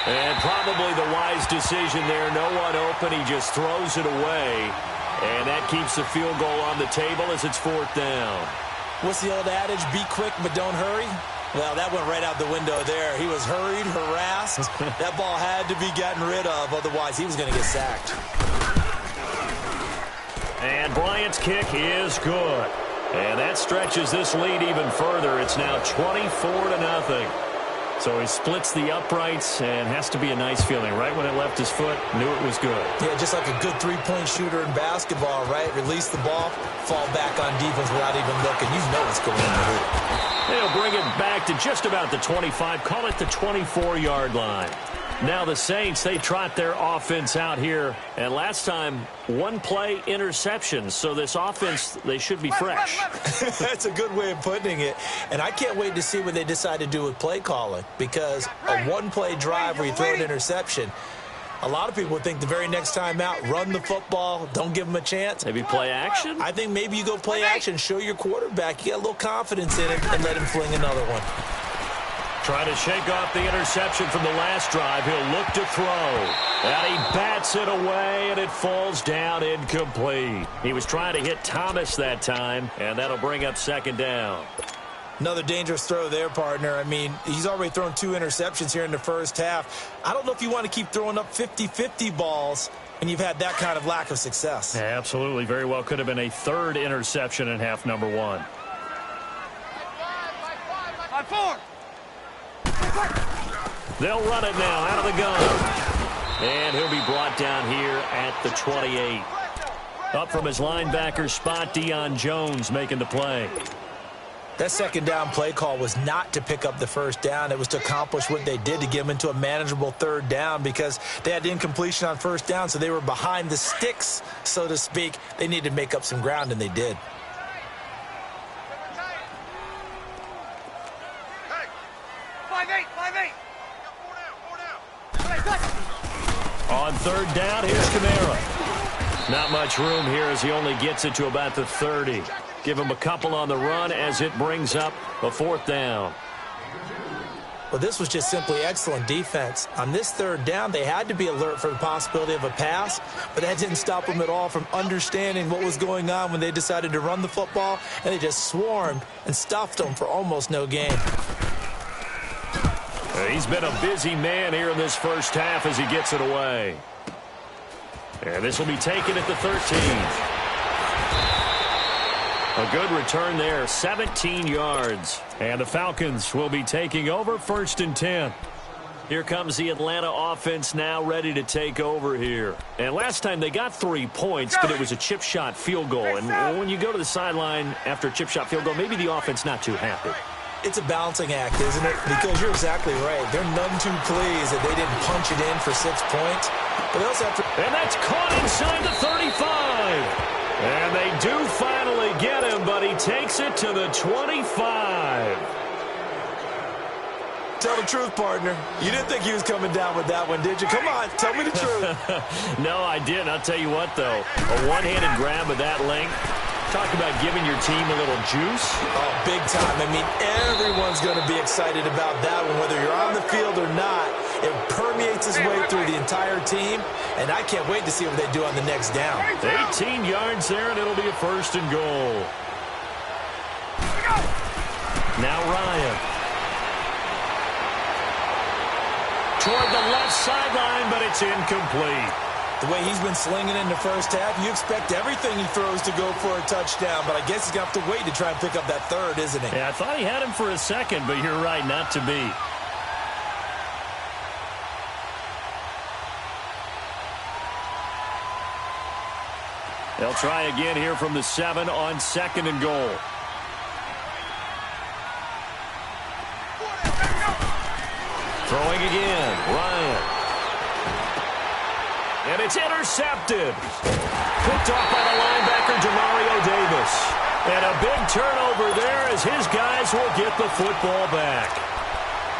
And probably the wise decision there. No one open. He just throws it away. And that keeps the field goal on the table as it's 4th down. What's the old adage? Be quick, but don't hurry. Well, that went right out the window there. He was hurried, harassed. That ball had to be gotten rid of. Otherwise, he was going to get sacked. And Bryant's kick is good. And that stretches this lead even further. It's now 24-0. So he splits the uprights and has to be a nice feeling. Right when it left his foot, knew it was good. Yeah, just like a good three-point shooter in basketball, right? Release the ball, fall back on defense without even looking. You know what's going in the hoop. They'll bring it back to just about the 25. Call it the 24-yard line. Now the Saints, they trot their offense out here. And last time, 1-play interception. So this offense, they should be fresh. That's a good way of putting it. And I can't wait to see what they decide to do with play calling. Because a 1-play drive where you throw an interception, a lot of people would think the very next time out, run the football, don't give them a chance. Maybe play action? I think maybe you go play action, show your quarterback. You got a little confidence in him, and let him fling another one. Trying to shake off the interception from the last drive. He'll look to throw. And he bats it away, and it falls down incomplete. He was trying to hit Thomas that time, and that'll bring up 2nd down. Another dangerous throw there, partner. I mean, he's already thrown 2 interceptions here in the first half. I don't know if you want to keep throwing up 50-50 balls when you've had that kind of lack of success. Yeah, absolutely. Very well could have been a 3rd interception in half number 1. 5-4. They'll run it now out of the gun. And he'll be brought down here at the 28. Up from his linebacker spot, Deion Jones making the play. That 2nd down play call was not to pick up the 1st down. It was to accomplish what they did to get them into a manageable 3rd down because they had incompletion on 1st down, so they were behind the sticks, so to speak. They needed to make up some ground, and they did. On 3rd down, here's Kamara. Not much room here as he only gets it to about the 30. Give him a couple on the run as it brings up a 4th down. Well, this was just simply excellent defense. On this 3rd down, they had to be alert for the possibility of a pass, but that didn't stop them at all from understanding what was going on when they decided to run the football, and they just swarmed and stuffed them for almost no gain. He's been a busy man here in this first half as he gets it away. And this will be taken at the 13. A good return there, 17 yards. And the Falcons will be taking over 1st and 10. Here comes the Atlanta offense now ready to take over here. And last time they got 3 points, but it was a chip shot field goal. And when you go to the sideline after a chip shot field goal, maybe the offense not too happy. It's a balancing act, isn't it? Because you're exactly right. They're none too pleased that they didn't punch it in for 6 points. But they also have to... And that's caught inside the 35. And they do finally get him, but he takes it to the 25. Tell the truth, partner. You didn't think he was coming down with that one, did you? Come on, tell me the truth. No, I didn't. I'll tell you what, though. A one-handed grab of that length, Talk about giving your team a little juice. Oh, big time. I mean, everyone's going to be excited about that one, whether you're on the field or not. It permeates its way through the entire team, and I can't wait to see what they do on the next down. 18 yards there, and it'll be a 1st and goal. Now Ryan. Toward the left sideline, but it's incomplete. The way he's been slinging in the first half, you expect everything he throws to go for a touchdown, but I guess he's going to have to wait to try and pick up that 3rd, isn't he? Yeah, I thought he had him for a second, but you're right, not to be. They'll try again here from the 7 on 2nd and goal. Throwing again, Ryan. And it's intercepted. Picked off by the linebacker, Demario Davis. And a big turnover there as his guys will get the football back.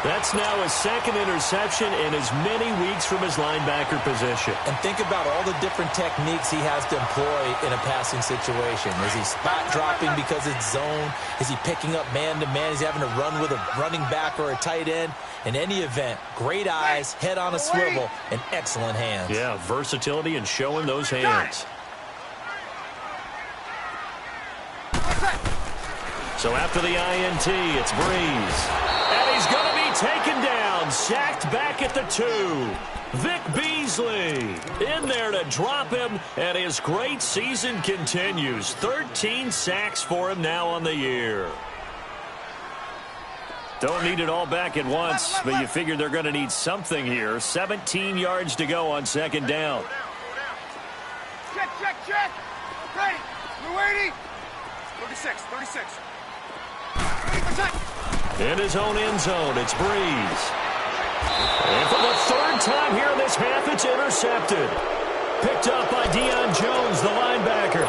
That's now his 2nd interception in as many weeks from his linebacker position. And think about all the different techniques he has to employ in a passing situation. Is he spot dropping because it's zone? Is he picking up man-to-man? Is he having to run with a running back or a tight end? In any event, great eyes, head on a swivel, and excellent hands. Yeah, versatility and showing those hands. So after the INT, it's Breeze. And he's going to be taken down, sacked back at the 2. Vic Beasley in there to drop him, and his great season continues. 13 sacks for him now on the year. Don't need it all back at once, but you figure they're going to need something here. 17 yards to go on 2nd down. Check, check, check. Ready. We're waiting. 36, 36. In his own end zone, it's Breeze. And for the 3rd time here in this half, it's intercepted. Picked up by Deion Jones, the linebacker.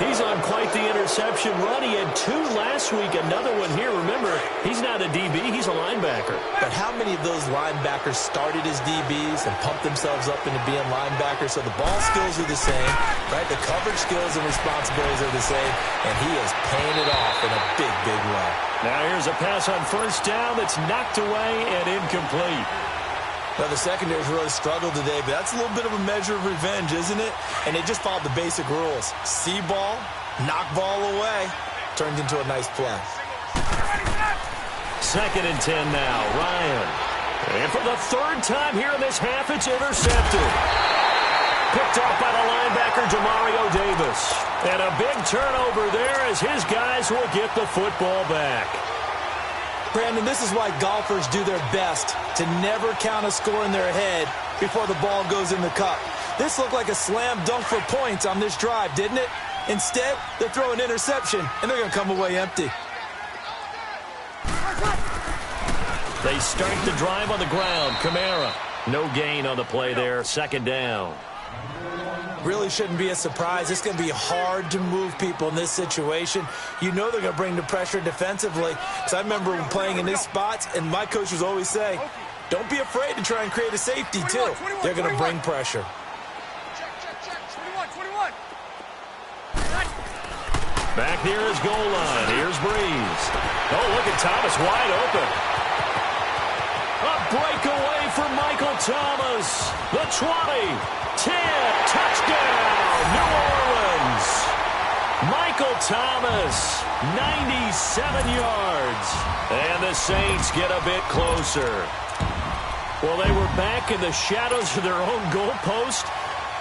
He's on quite the interception run. He had 2 last week, another one here. Remember, he's not a DB, he's a linebacker. But how many of those linebackers started as DBs and pumped themselves up into being linebackers? So the ball skills are the same, right? The coverage skills and responsibilities are the same, and he is paying it off in a big, big way. Now here's a pass on 1st down that's knocked away and incomplete. Well, the secondary's really struggled today, but that's a little bit of a measure of revenge, isn't it? And they just followed the basic rules. See ball, knock ball away, turned into a nice play. 2nd and 10 now, Ryan. And for the 3rd time here in this half, it's intercepted. Picked off by the linebacker, Demario Davis. And a big turnover there as his guys will get the football back. Brandon, this is why golfers do their best to never count a score in their head before the ball goes in the cup. This looked like a slam dunk for points on this drive, didn't it? Instead, they throw an interception, and they're going to come away empty. They start the drive on the ground. Kamara, no gain on the play there. 2nd down. Really shouldn't be a surprise. It's going to be hard to move people in this situation. You know they're going to bring the pressure defensively. Because I remember playing in these spots, and my coach was always saying, don't be afraid to try and create a safety, too. They're going to bring pressure. Back near his goal line. Here's Breeze. Oh, look at Thomas wide open. A breakaway for Michael Thomas. The 20. 10, touchdown, New Orleans. Michael Thomas, 97 yards. And the Saints get a bit closer. Well, they were back in the shadows of their own goalpost,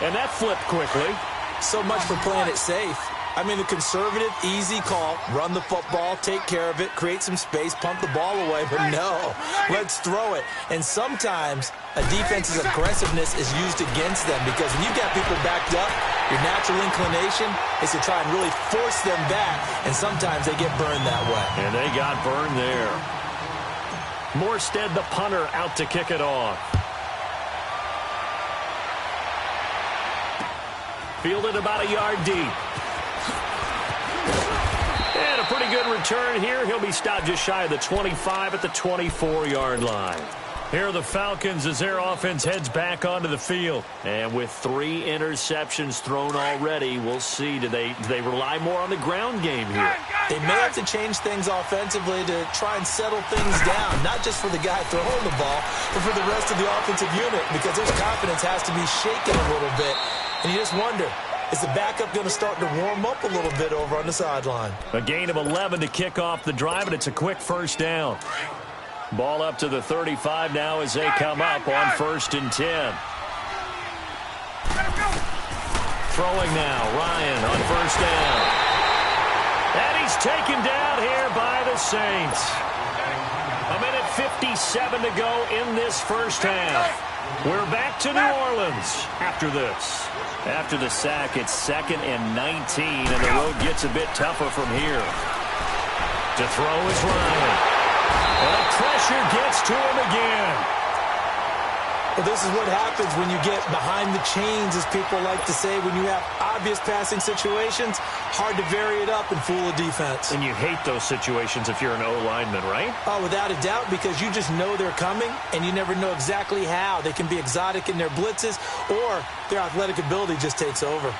and that flipped quickly. So much for playing it safe. I mean, the conservative, easy call, run the football, take care of it, create some space, pump the ball away, but no, let's throw it. And sometimes a defense's aggressiveness is used against them because when you've got people backed up, your natural inclination is to try and really force them back, and sometimes they get burned that way. And they got burned there. Morstead, the punter, out to kick it off. Fielded about a yard deep. And a pretty good return here. He'll be stopped just shy of the 25 at the 24-yard line. Here are the Falcons as their offense heads back onto the field. And with 3 interceptions thrown already, we'll see. Do they rely more on the ground game here? They may have to change things offensively to try and settle things down, not just for the guy throwing the ball, but for the rest of the offensive unit, because their confidence has to be shaken a little bit. And you just wonder, is the backup going to start to warm up a little bit over on the sideline? A gain of 11 to kick off the drive, and it's a quick first down. Ball up to the 35 now as they come up on 1st and 10. Throwing now, Ryan on 1st down. And he's taken down here by the Saints. 1:57 to go in this first half. We're back to New Orleans after this. After the sack, it's 2nd and 19, and the road gets a bit tougher from here. To throw is Ryan. And the pressure gets to him again. Well, this is what happens when you get behind the chains, as people like to say. When you have obvious passing situations, hard to vary it up and fool a defense. And you hate those situations if you're an O-lineman, right? Oh, without a doubt, because you just know they're coming, and you never know exactly how. They can be exotic in their blitzes, or their athletic ability just takes over.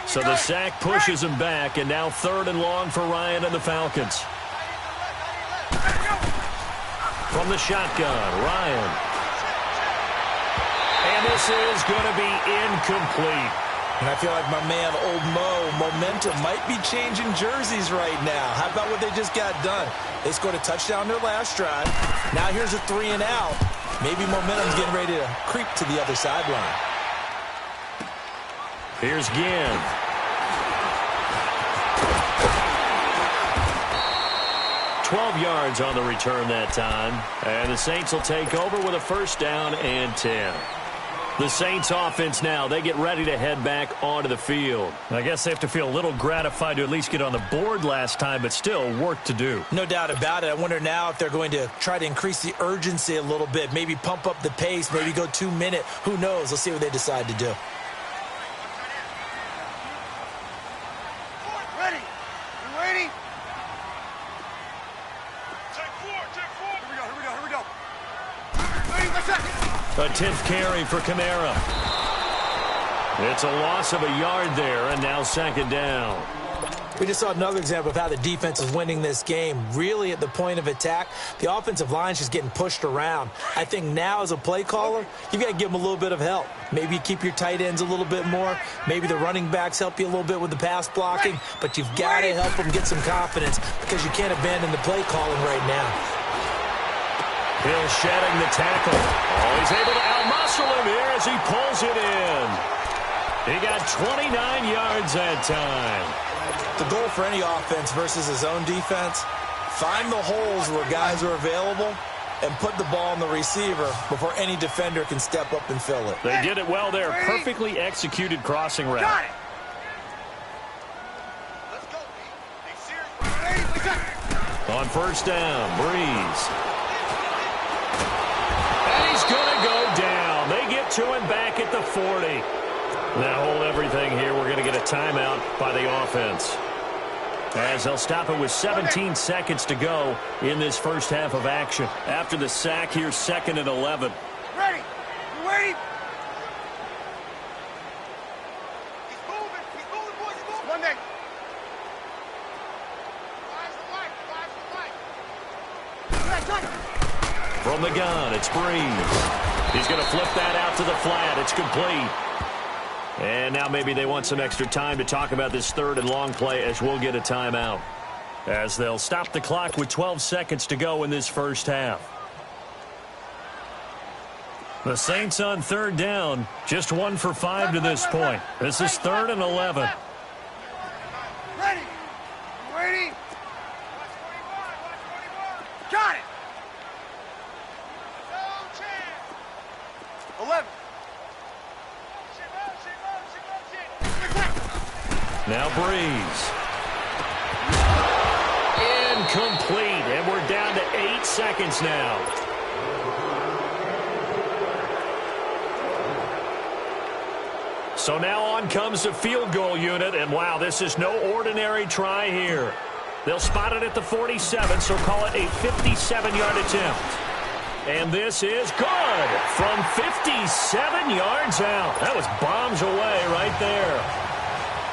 So the sack pushes him back, and now 3rd and long for Ryan and the Falcons. From the shotgun, Ryan. And this is going to be incomplete. And I feel like my man, Old Mo, momentum might be changing jerseys right now. How about what they just got done? They scored a touchdown their last drive. Now here's a 3 and out. Maybe momentum's getting ready to creep to the other sideline. Here's Ginn. $12 yards on the return that time. And the Saints will take over with a 1st down and 10. The Saints offense now, they get ready to head back onto the field. I guess they have to feel a little gratified to at least get on the board last time, but still work to do. No doubt about it. I wonder now if they're going to try to increase the urgency a little bit, maybe pump up the pace, maybe go 2-minute. Who knows? Let's see what they decide to do. A 10th carry for Kamara. It's a loss of a yard there, and now 2nd down. We just saw another example of how the defense is winning this game. Really at the point of attack, the offensive line is just getting pushed around. I think now as a play caller, you've got to give them a little bit of help. Maybe you keep your tight ends a little bit more. Maybe the running backs help you a little bit with the pass blocking. But you've got to help them get some confidence because you can't abandon the play calling right now. Hill shedding the tackle. Oh, he's able to outmuscle him here as he pulls it in. He got 29 yards that time. The goal for any offense versus his own defense, find the holes where guys are available and put the ball on the receiver before any defender can step up and fill it. They did it well there. Perfectly executed crossing route. Got it. On 1st down, Breeze. Going to go down. They get to him back at the 40. Now hold everything here. We're going to get a timeout by the offense, as they'll stop it with 17 seconds to go in this first half of action. After the sack, here's 2nd and 11. Ready. You ready? He's moving. He's moving, boys. He's moving. One day. Flash the light. From the gun, it's Breeze. He's going to flip that out to the flat. It's complete. And now maybe they want some extra time to talk about this 3rd and long play, as we'll get a timeout, as they'll stop the clock with 12 seconds to go in this first half. The Saints on 3rd down, just 1 for 5 to this point. This is 3rd and 11. Ready. You ready? Got it. 11. Now Breeze. Incomplete, and we're down to 8 seconds now. So now on comes the field goal unit, and wow, this is no ordinary try here. They'll spot it at the 47, so call it a 57-yard attempt. And this is good from 57 yards out. That was bombs away right there.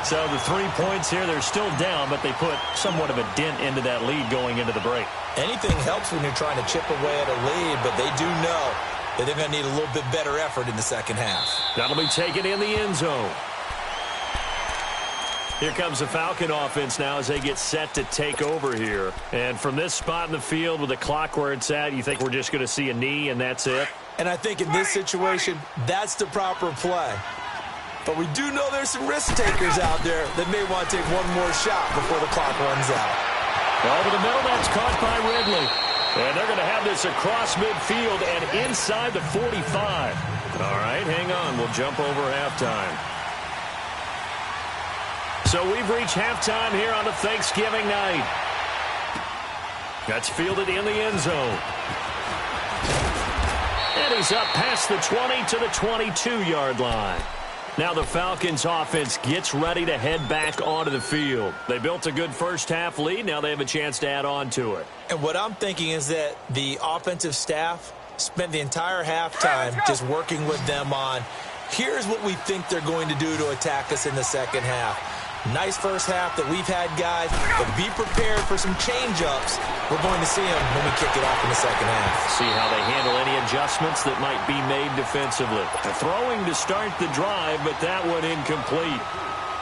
So the 3 points here, they're still down, but they put somewhat of a dent into that lead going into the break. Anything helps when you're trying to chip away at a lead, but they do know that they're going to need a little bit better effort in the second half. That'll be taken in the end zone. Here comes the Falcon offense now as they get set to take over here. And from this spot in the field with the clock where it's at, you think we're just going to see a knee and that's it? And I think in this situation, that's the proper play. But we do know there's some risk takers out there that may want to take one more shot before the clock runs out. Over the middle, that's caught by Ridley. And they're going to have this across midfield and inside the 45. All right, hang on. We'll jump over halftime. So we've reached halftime here on a Thanksgiving night. That's fielded in the end zone. And he's up past the 20 to the 22-yard line. Now the Falcons offense gets ready to head back onto the field. They built a good first half lead. Now they have a chance to add on to it. And what I'm thinking is that the offensive staff spent the entire halftime just working with them on, here's what we think they're going to do to attack us in the second half. Nice first half that we've had, guys, but be prepared for some change-ups. We're going to see them when we kick it off in the second half. See how they handle any adjustments that might be made defensively. Throwing to start the drive, but that one incomplete.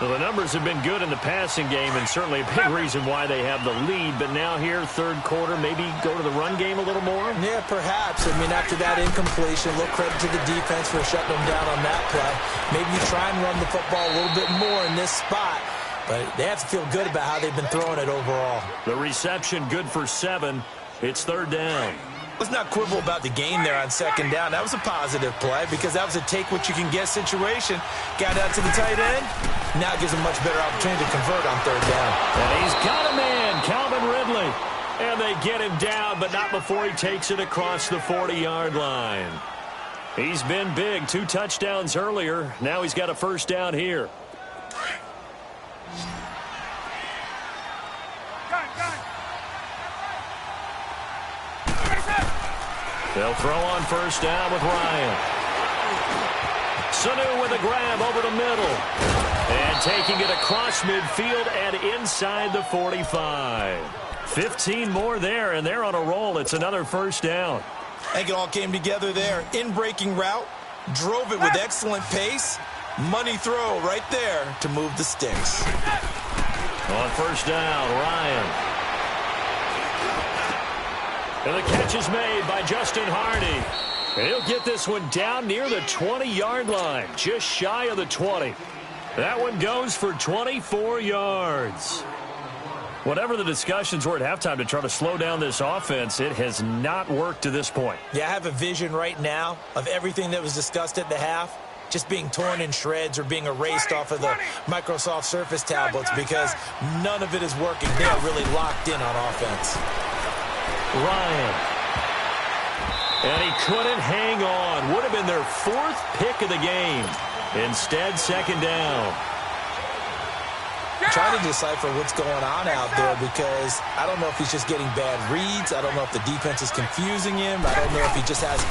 Well, the numbers have been good in the passing game, and certainly a big reason why they have the lead. But now here, third quarter, maybe go to the run game a little more? Yeah, perhaps. I mean, after that incompletion, a little credit to the defense for shutting them down on that play. Maybe you try and run the football a little bit more in this spot. But they have to feel good about how they've been throwing it overall. The reception good for 7. It's third down. Let's not quibble about the gain there on second down. That was a positive play because that was a take-what-you-can-get situation. Got out to the tight end. Now it gives them much better opportunity to convert on third down. And he's got a man, Calvin Ridley. And they get him down, but not before he takes it across the 40-yard line. He's been big. 2 touchdowns earlier. Now he's got a first down here. They'll throw on first down with Ryan. Sanu with a grab over the middle. And taking it across midfield and inside the 45. 15 more there, and they're on a roll. It's another first down. I think it all came together there. In-breaking route. Drove it with excellent pace. Money throw right there to move the sticks. On first down, Ryan. And the catch is made by Justin Hardy. And he'll get this one down near the 20-yard line, just shy of the 20. That one goes for 24 yards. Whatever the discussions were at halftime to try to slow down this offense, it has not worked to this point. Yeah, I have a vision right now of everything that was discussed at the half just being torn in shreds or being erased off of the Microsoft Surface tablets because none of it is working. They are really locked in on offense. Ryan. And he couldn't hang on. Would have been their 4th pick of the game. Instead, second down. I'm trying to decipher what's going on out there because I don't know if he's just getting bad reads. I don't know if the defense is confusing him. I don't know if he just has,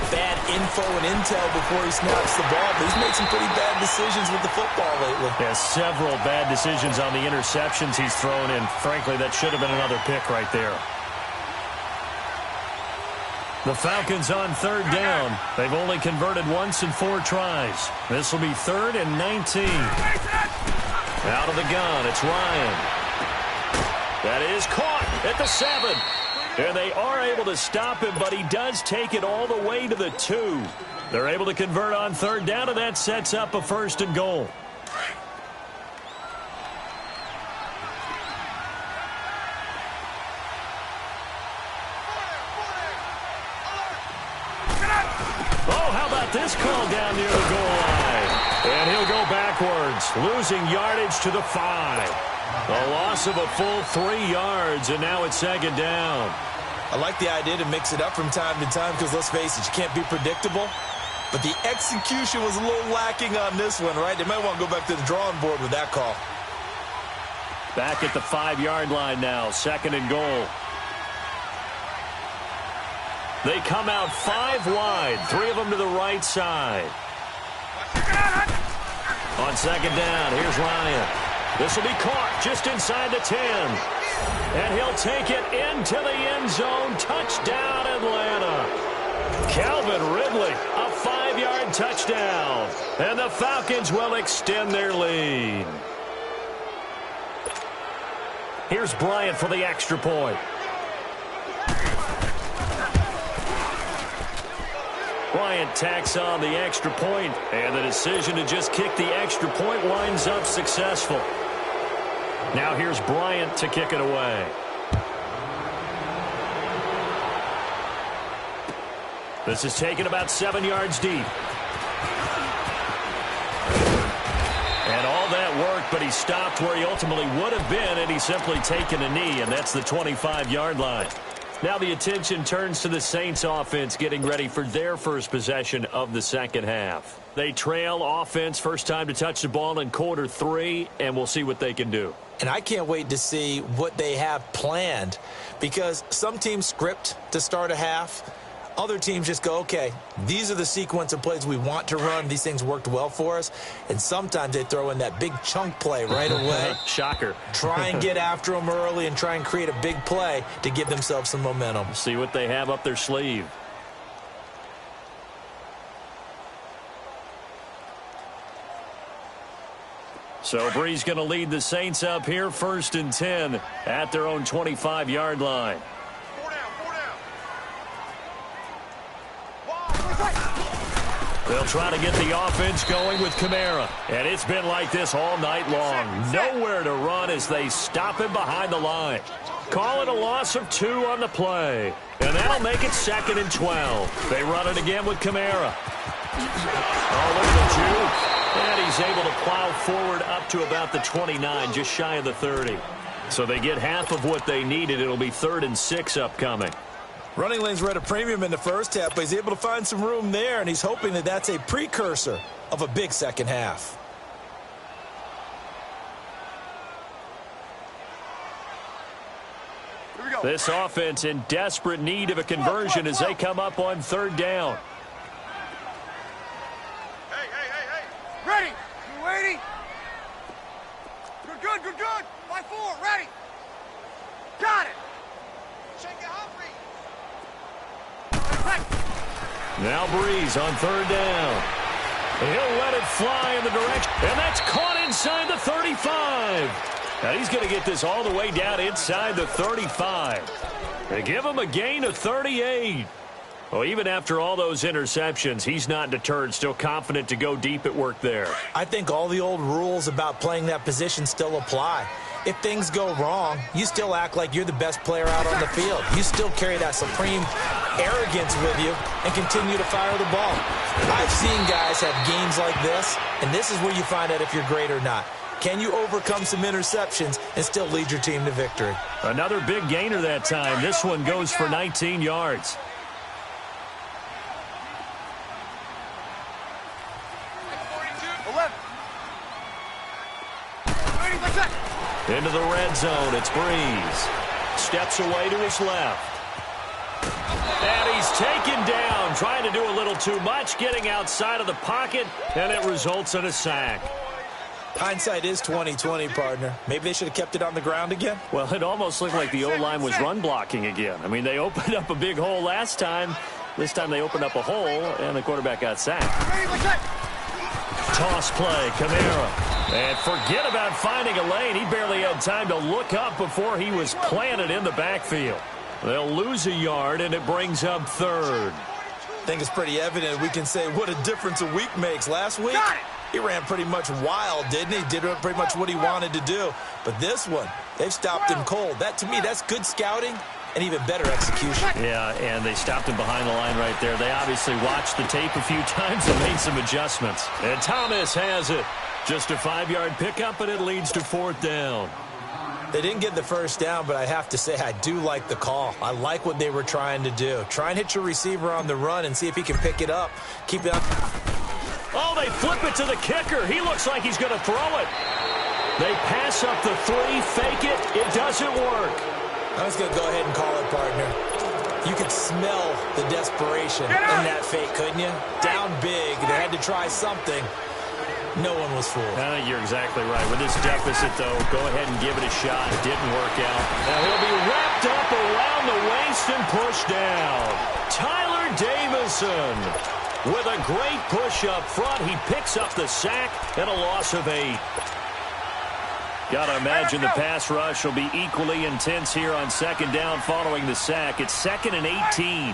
bad info and intel before he snaps the ball. But he's made some pretty bad decisions with the football lately. Yeah, several bad decisions on the interceptions he's thrown in. Frankly, that should have been another pick right there. The Falcons on third down. They've only converted once in 4 tries. This will be 3rd and 19. Out of the gun, it's Ryan. That is caught at the 7. And they are able to stop him, but he does take it all the way to the 2. They're able to convert on third down, and that sets up a 1st and goal. Oh, how about this call down near the goal line? And he'll go backwards, losing yardage to the 5. A loss of a full 3 yards, and now it's second down. I like the idea to mix it up from time to time because, let's face it, you can't be predictable. But the execution was a little lacking on this one, right? They might want to go back to the drawing board with that call. Back at the 5-yard line now, 2nd and goal. They come out 5 wide, 3 of them to the right side. On second down, here's Ryan. This will be caught just inside the 10. And he'll take it into the end zone. Touchdown, Atlanta. Calvin Ridley, a 5-yard touchdown. And the Falcons will extend their lead. Here's Bryant for the extra point. Bryant tacks on the extra point, and the decision to just kick the extra point winds up successful. Now here's Bryant to kick it away. This is taken about 7 yards deep. And all that worked, but he stopped where he ultimately would have been, and he's simply taken a knee, and that's the 25-yard line. Now the attention turns to the Saints offense getting ready for their first possession of the second half. They trail offense, first time to touch the ball in quarter 3, and we'll see what they can do. And I can't wait to see what they have planned, because some teams script to start a half. Other teams just go, okay, these are the sequence of plays we want to run. These things worked well for us. And sometimes they throw in that big chunk play right away. Shocker. Try and get after them early and try and create a big play to give themselves some momentum. See what they have up their sleeve. So Bree's going to lead the Saints up here, 1st and 10 at their own 25-yard line. They'll try to get the offense going with Kamara. And it's been like this all night long. Nowhere to run as they stop him behind the line. Call it a loss of 2 on the play. And that'll make it 2nd and 12. They run it again with Kamara. Oh, look at the juke. And he's able to plow forward up to about the 29, just shy of the 30. So they get half of what they needed. It'll be 3rd and 6 upcoming. Running lanes were at a premium in the first half, but he's able to find some room there, and he's hoping that that's a precursor of a big second half. This offense in desperate need of a conversion as they come up on 3rd down. Hey. Ready. You ready? Good. By 4. Ready. Got it. Shake it, Humphrey. Now Breeze on 3rd down. He'll let it fly in the direction, and that's caught inside the 35. Now he's going to get this all the way down inside the 35. They give him a gain of 38. Well, even after all those interceptions, he's not deterred, still confident to go deep at work there. I think all the old rules about playing that position still apply. If things go wrong, you still act like you're the best player out on the field. You still carry that supreme arrogance with you and continue to fire the ball. I've seen guys have games like this, and this is where you find out if you're great or not. Can you overcome some interceptions and still lead your team to victory? Another big gainer that time. This one goes for 19 yards. Into the red zone, it's Breeze. Steps away to his left. And he's taken down, trying to do a little too much, getting outside of the pocket, and it results in a sack. Hindsight is 20/20, partner. Maybe they should have kept it on the ground again. Well, it almost looked like the O-line was run blocking again. I mean, they opened up a big hole last time. This time they opened up a hole, and the quarterback got sacked. Toss play, Kamara. And forget about finding a lane. He barely had time to look up before he was planted in the backfield. They'll lose a yard, and it brings up 3rd. I think it's pretty evident we can say what a difference a week makes. Last week, he ran pretty much wild, didn't he? Did pretty much what he wanted to do. But this one, they've stopped him cold. That, to me, that's good scouting and even better execution. Yeah, and they stopped him behind the line right there. They obviously watched the tape a few times and made some adjustments. And Thomas has it. Just a 5-yard pickup, and it leads to 4th down. They didn't get the first down, but I have to say I do like the call. I like what they were trying to do. Try and hit your receiver on the run and see if he can pick it up. Keep it up. Oh, they flip it to the kicker. He looks like he's going to throw it. They pass up the 3, fake it. It doesn't work. I'm just going to go ahead and call it, partner. You could smell the desperation in that fake, couldn't you? Down big. They had to try something. No one was fooled. I think you're exactly right. With this deficit, though, go ahead and give it a shot. It didn't work out. Now he'll be wrapped up around the waist and pushed down. Tyler Davison with a great push up front. He picks up the sack and a loss of 8. Got to imagine the pass rush will be equally intense here on second down following the sack. It's 2nd and 18.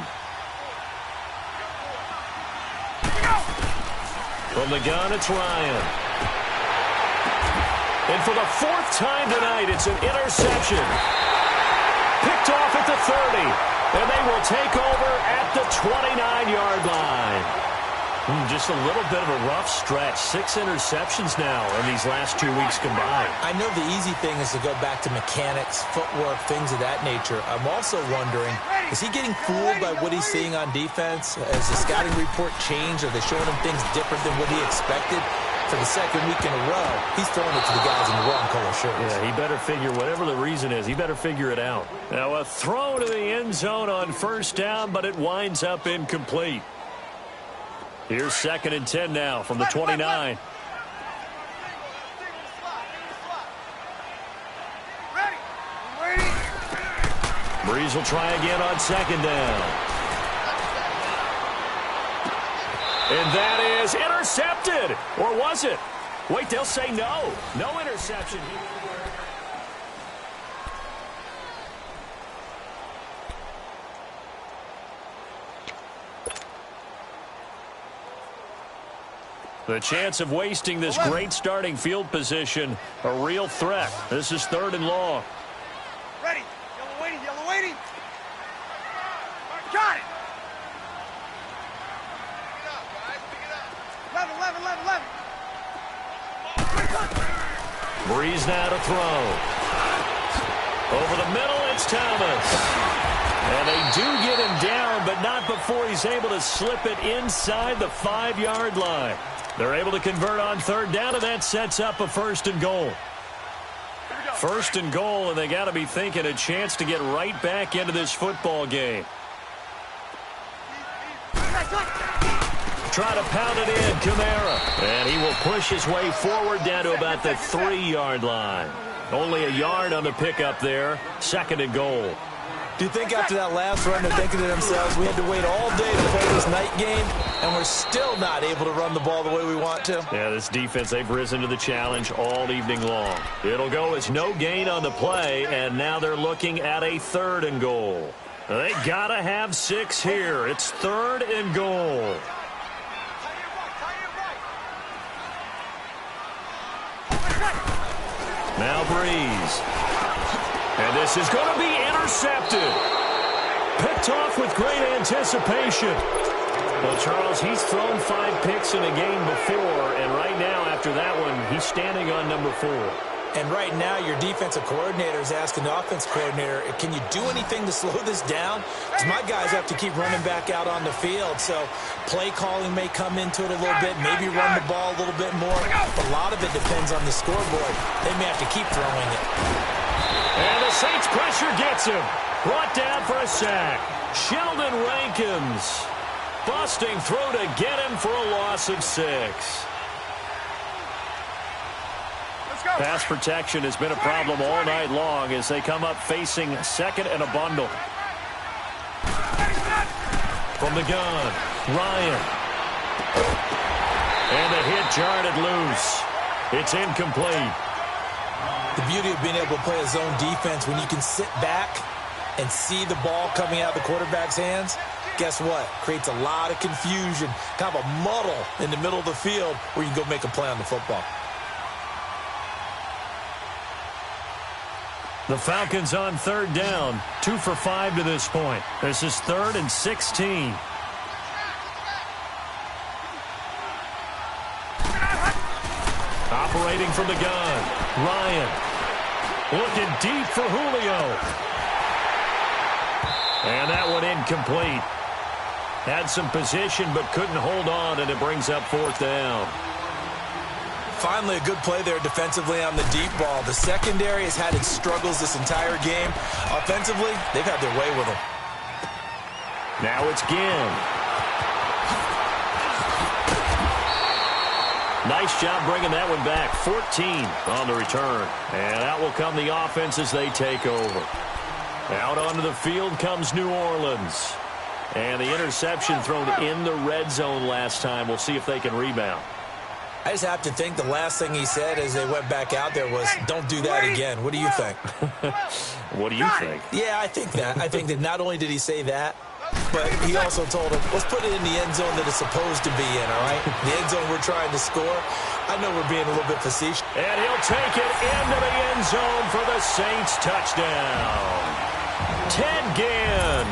From the gun, it's Ryan. And for the 4th time tonight, it's an interception. Picked off at the 30. And they will take over at the 29-yard line. Just a little bit of a rough stretch. 6 interceptions now in these last 2 weeks combined. I know the easy thing is to go back to mechanics, footwork, things of that nature. I'm also wondering, is he getting fooled by what he's seeing on defense? Has the scouting report changed? Are they showing him things different than what he expected? For the 2nd week in a row, he's throwing it to the guys in the wrong color shirts. Yeah, he better figure, whatever the reason is, he better figure it out. Now a throw to the end zone on 1st down, but it winds up incomplete. Here's 2nd and 10 now from the 29. Breeze will try again on 2nd down. And that is intercepted. Or was it? Wait, they'll say no. No interception. The chance of wasting this great starting field position, a real threat. This is 3rd and long. Ready. Yellow waiting. Yellow waiting. Got it. 11. Breeze now to throw. Over the middle, it's Thomas. And they do get him down, but not before he's able to slip it inside the 5-yard line. They're able to convert on 3rd down, and that sets up a 1st and goal. 1st and goal, and they got to be thinking a chance to get right back into this football game. Try to pound it in, Kamara. And he will push his way forward down to about the 3-yard line. Only a yard on the pickup there. 2nd and goal. Do you think after that last run they're thinking to themselves, we had to wait all day to play this night game, and we're still not able to run the ball the way we want to? Yeah, this defense, they've risen to the challenge all evening long. It'll go as no gain on the play, and now they're looking at a 3rd and goal. They got to have 6 here. It's 3rd and goal. Now Breeze. And this is going to be intercepted. Picked off with great anticipation. Well, Charles, he's thrown 5 picks in a game before, and right now, after that one, he's standing on number 4. And right now, your defensive coordinator is asking the offense coordinator, can you do anything to slow this down? Because my guys have to keep running back out on the field, so play calling may come into it a little bit, maybe run the ball a little bit more. But a lot of it depends on the scoreboard. They may have to keep throwing it. And the Saints pressure gets him. Brought down for a sack. Sheldon Rankins busting through to get him for a loss of 6. Pass protection has been a problem all night long as they come up facing 2nd and a bundle. From the gun, Ryan. And the hit jarred it loose. It's incomplete. The beauty of being able to play a zone defense when you can sit back and see the ball coming out of the quarterback's hands, guess what? Creates a lot of confusion, kind of a muddle in the middle of the field where you can go make a play on the football. The Falcons on 3rd down, 2 for 5 to this point. This is 3rd and 16. Operating from the gun, Ryan. Looking deep for Julio. And that one incomplete. Had some position but couldn't hold on, and it brings up 4th down. Finally, a good play there defensively on the deep ball. The secondary has had its struggles this entire game. Offensively, they've had their way with them. Now it's Ginn. Nice job bringing that one back. 14 on the return. And out will come the offense as they take over. Out onto the field comes New Orleans. And the interception thrown in the red zone last time. We'll see if they can rebound. I just have to think the last thing he said as they went back out there was, don't do that again. What do you think? What do you think? Yeah, I think that. I think that not only did he say that, but he also told him, let's put it in the end zone that it's supposed to be in, all right? The end zone we're trying to score. I know we're being a little bit facetious. And he'll take it into the end zone for the Saints touchdown. Ted Ginn,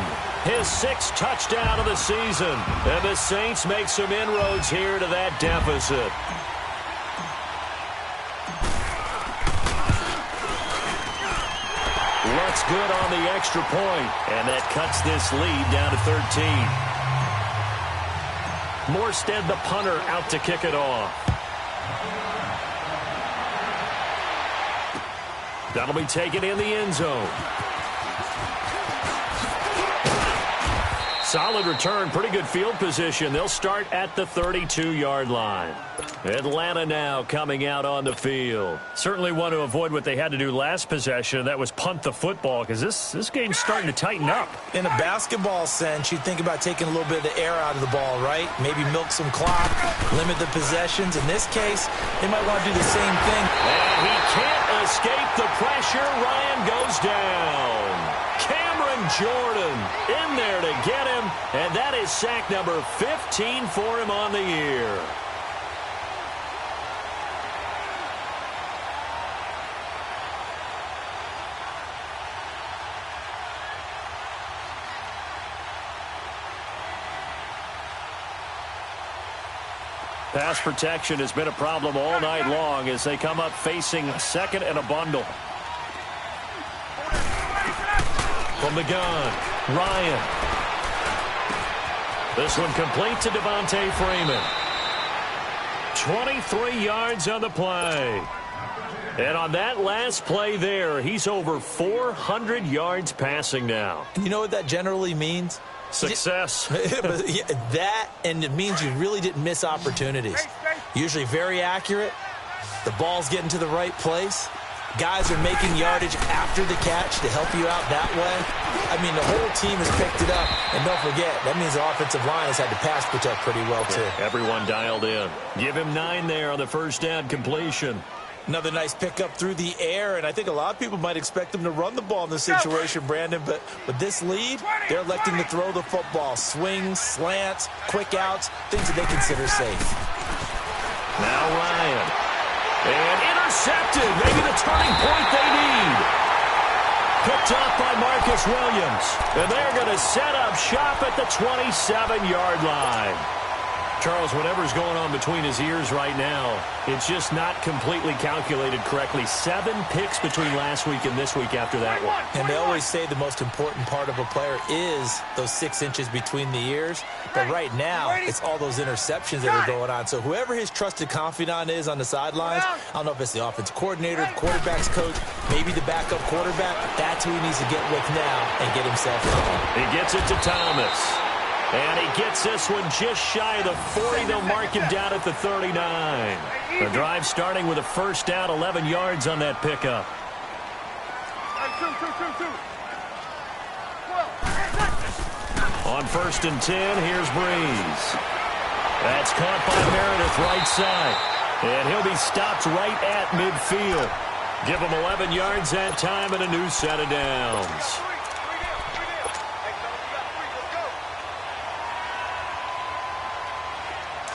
his 6th touchdown of the season. And the Saints make some inroads here to that deficit. Looks good on the extra point, and that cuts this lead down to 13. Morstead, the punter, out to kick it off. That'll be taken in the end zone. Solid return, pretty good field position. They'll start at the 32-yard line. Atlanta now coming out on the field. Certainly want to avoid what they had to do last possession. That was punt the football, because this game's starting to tighten up. In a basketball sense, you'd think about taking a little bit of the air out of the ball, right? Maybe milk some clock, limit the possessions. In this case, they might want to do the same thing. And he can't escape the pressure. Ryan goes down. Cameron Jordan in there to get him, and that is sack number 15 for him on the year. Pass protection has been a problem all night long as they come up facing 2nd and a bundle. From the gun, Ryan. This one complete to Devontae Freeman. 23 yards on the play. And on that last play there, he's over 400 yards passing now. You know what that generally means? Success. That, and it means you really didn't miss opportunities. Usually very accurate. The ball's getting to the right place. Guys are making yardage after the catch to help you out that way. I mean, the whole team has picked it up. And don't forget, that means the offensive line has had to pass protect pretty well, too. Everyone dialed in. Give him 9 there on the first down completion. Another nice pickup through the air, and I think a lot of people might expect them to run the ball in this situation, Brandon, but with this lead, they're electing to throw the football. Swings, slants, quick outs, things that they consider safe. Now Ryan. And intercepted. Maybe the turning point they need. Picked off by Marcus Williams. And they're going to set up shop at the 27-yard line. Charles, whatever's going on between his ears right now, it's just not completely calculated correctly. 7 picks between last week and this week after that one. And they always say the most important part of a player is those 6 inches between the ears. But right now, it's all those interceptions that are going on. So whoever his trusted confidant is on the sidelines, I don't know if it's the offensive coordinator, the quarterback's coach, maybe the backup quarterback, that's who he needs to get with now and get himself going. He gets it to Thomas. And he gets this one just shy of the 40. They'll mark him down at the 39. The drive starting with a first down, 11 yards on that pickup. On 1st and 10, here's Breeze. That's caught by Meredith right side. And he'll be stopped right at midfield. Give him 11 yards that time and a new set of downs.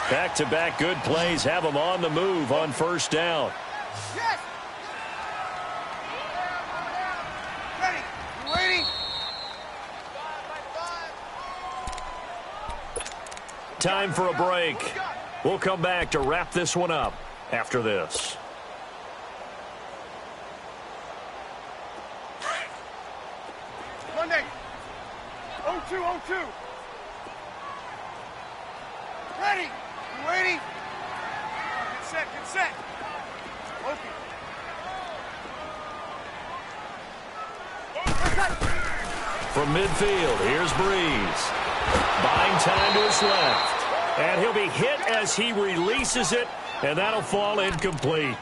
Back-to-back good plays have them on the move on first down. Yes. Ready. You waiting? Time for a break. We'll come back to wrap this one up after this. Monday. 0-2-0-2. Ready. You waiting? Get set. Okay. From midfield, here's Breeze. Buying time to his left. And he'll be hit as he releases it, and that'll fall incomplete.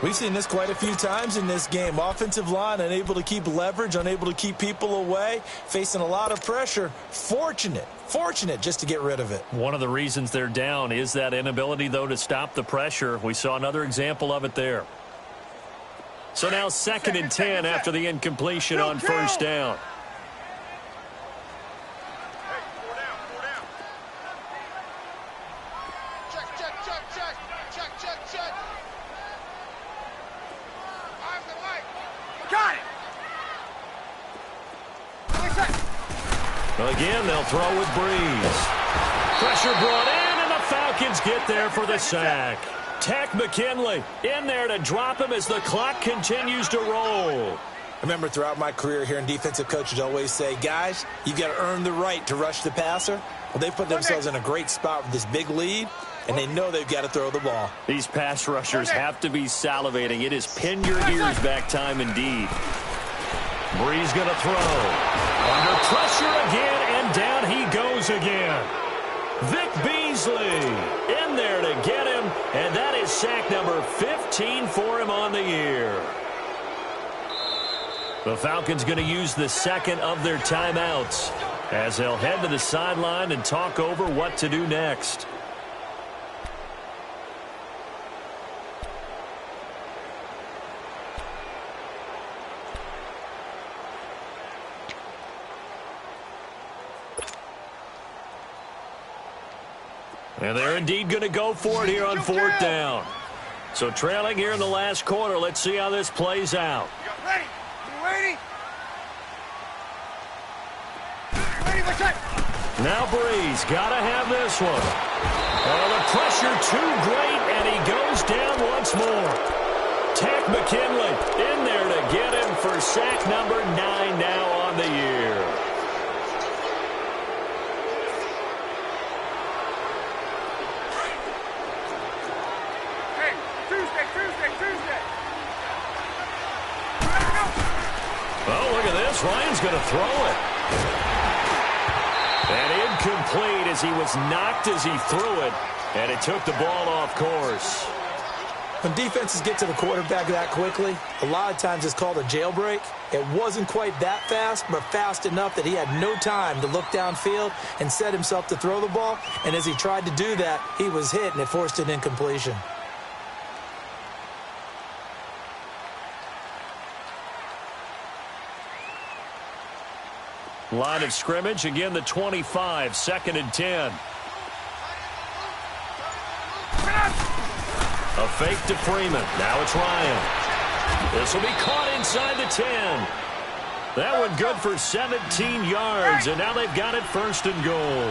We've seen this quite a few times in this game. Offensive line unable to keep leverage, unable to keep people away, facing a lot of pressure. Fortunate just to get rid of it. One of the reasons they're down is that inability, though, to stop the pressure. We saw another example of it there. So now 2nd and 10 after the incompletion on first down. Again, they'll throw with Breeze. Pressure brought in, and the Falcons get there for the sack. Tech McKinley in there to drop him as the clock continues to roll. I remember throughout my career hearing defensive coaches always say, guys, you got to earn the right to rush the passer. Well, they put themselves in a great spot with this big lead, and they know they've got to throw the ball. These pass rushers have to be salivating. It is pin your ears back time indeed. Breeze going to throw. Under pressure again, and down he goes again. Vic Beasley in there to get him, and that is sack number 15 for him on the year. The Falcons going to use the second of their timeouts as they'll head to the sideline and talk over what to do next. And they're indeed going to go for it here on 4th down. So trailing here in the last quarter, let's see how this plays out. Ready? You ready? Now Breeze got to have this one. Oh, the pressure too great, and he goes down once more. Tech McKinley in there to get him for sack number 9 now on the year. Oh, look at this. Ryan's going to throw it. And incomplete as he was knocked as he threw it. And it took the ball off course. When defenses get to the quarterback that quickly, a lot of times it's called a jailbreak. It wasn't quite that fast, but fast enough that he had no time to look downfield and set himself to throw the ball. And as he tried to do that, he was hit, and it forced an incompletion. Line of scrimmage, again the 25, 2nd and 10. A fake to Freeman. Now it's Ryan. This will be caught inside the 10. That one good for 17 yards, and now they've got it 1st and goal.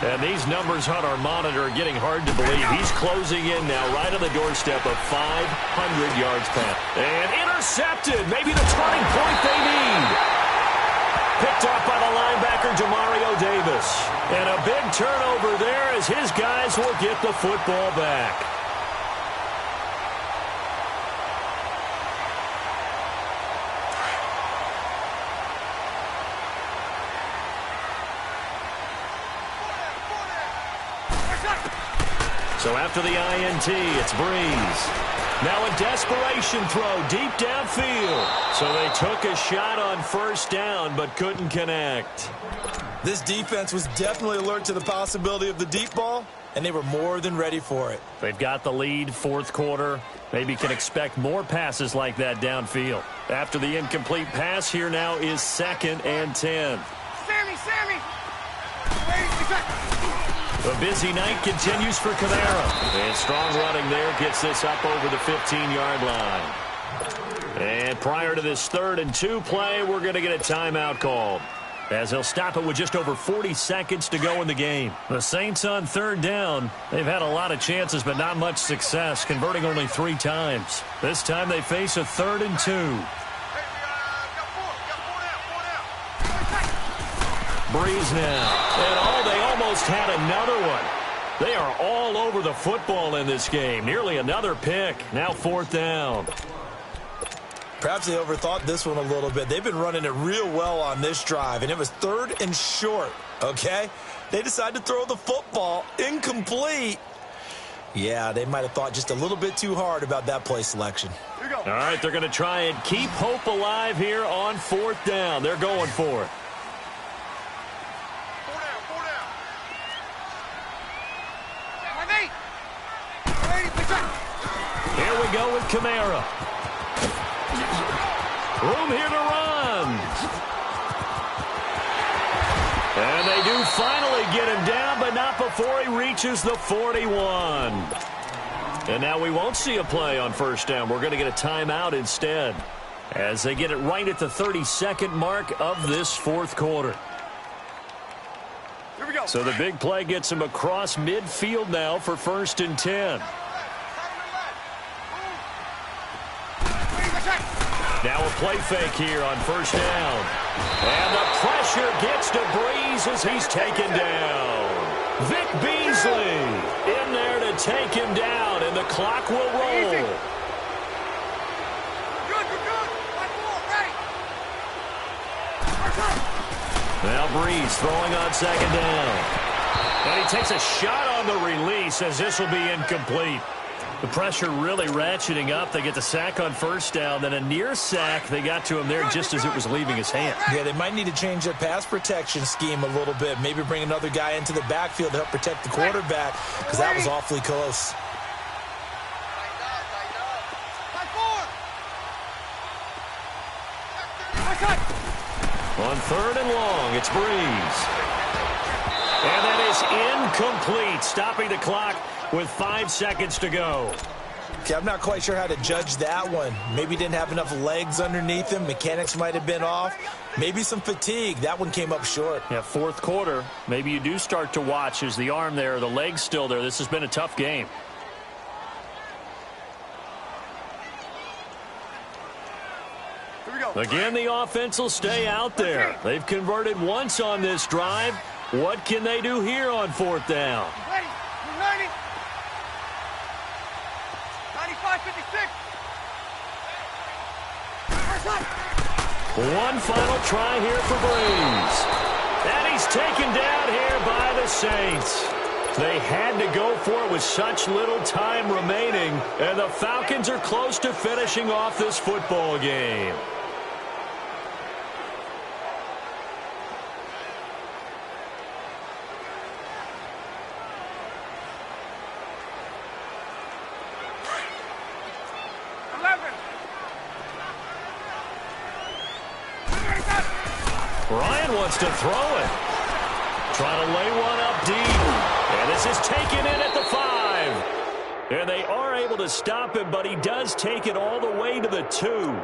And these numbers on our monitor are getting hard to believe. He's closing in now right on the doorstep of 500 yards past. And intercepted. Maybe the turning point they need. Picked off by the linebacker, Demario Davis. And a big turnover there as his guys will get the football back. So after the INT, it's Breeze. Now a desperation throw deep downfield. So they took a shot on 1st down but couldn't connect. This defense was definitely alert to the possibility of the deep ball, and they were more than ready for it. They've got the lead, 4th quarter. Maybe can expect more passes like that downfield. After the incomplete pass, here now is 2nd and 10. Sammy! The busy night continues for Kamara. And strong running there gets this up over the 15-yard line. And prior to this 3rd and 2 play, we're going to get a timeout called, as they'll stop it with just over 40 seconds to go in the game. The Saints on 3rd down. They've had a lot of chances, but not much success, converting only 3 times. This time they face a 3rd and 2. Breeze now. And they almost had another one. They are all over the football in this game. Nearly another pick. Now 4th down. Perhaps they overthought this one a little bit. They've been running it real well on this drive, and it was 3rd and short Okay, they decide to throw the football. Incomplete. Yeah, they might have thought just a little bit too hard about that play selection. All right, they're going to try and keep hope alive here on 4th down. They're going for it. 4 down. Here we go with Kamara. Room here to run. And they do finally get him down, but not before he reaches the 41. And now we won't see a play on 1st down. We're going to get a timeout instead as they get it right at the 32nd mark of this 4th quarter. Here we go. So the big play gets him across midfield now for 1st and 10. Now a play fake here on 1st down. And the pressure gets to Breeze as he's taken down. Vic Beasley in there to take him down, and the clock will roll. Good. Now Breeze throwing on 2nd down. And he takes a shot on the release as this will be incomplete. The pressure really ratcheting up. They get the sack on 1st down, then a near sack. They got to him there just as it was leaving his hand. Yeah, they might need to change their pass protection scheme a little bit. Maybe bring another guy into the backfield to help protect the quarterback, because that was awfully close. On 3rd and long, it's Breeze. And that is incomplete, stopping the clock with 5 seconds to go. Okay, I'm not quite sure how to judge that one. Maybe didn't have enough legs underneath him. Mechanics might have been off. Maybe some fatigue. That one came up short. Yeah, 4th quarter. Maybe you do start to watch. Is the arm there, the leg's still there? This has been a tough game. Again, the offense will stay out there. They've converted once on this drive. What can they do here on 4th down? Ready. 90. 95-56. One final try here for Breeze. And he's taken down here by the Saints. They had to go for it with such little time remaining, and the Falcons are close to finishing off this football game. Ryan wants to throw it. Trying to lay one up deep. And this is taken in at the 5. And they are able to stop him, but he does take it all the way to the 2.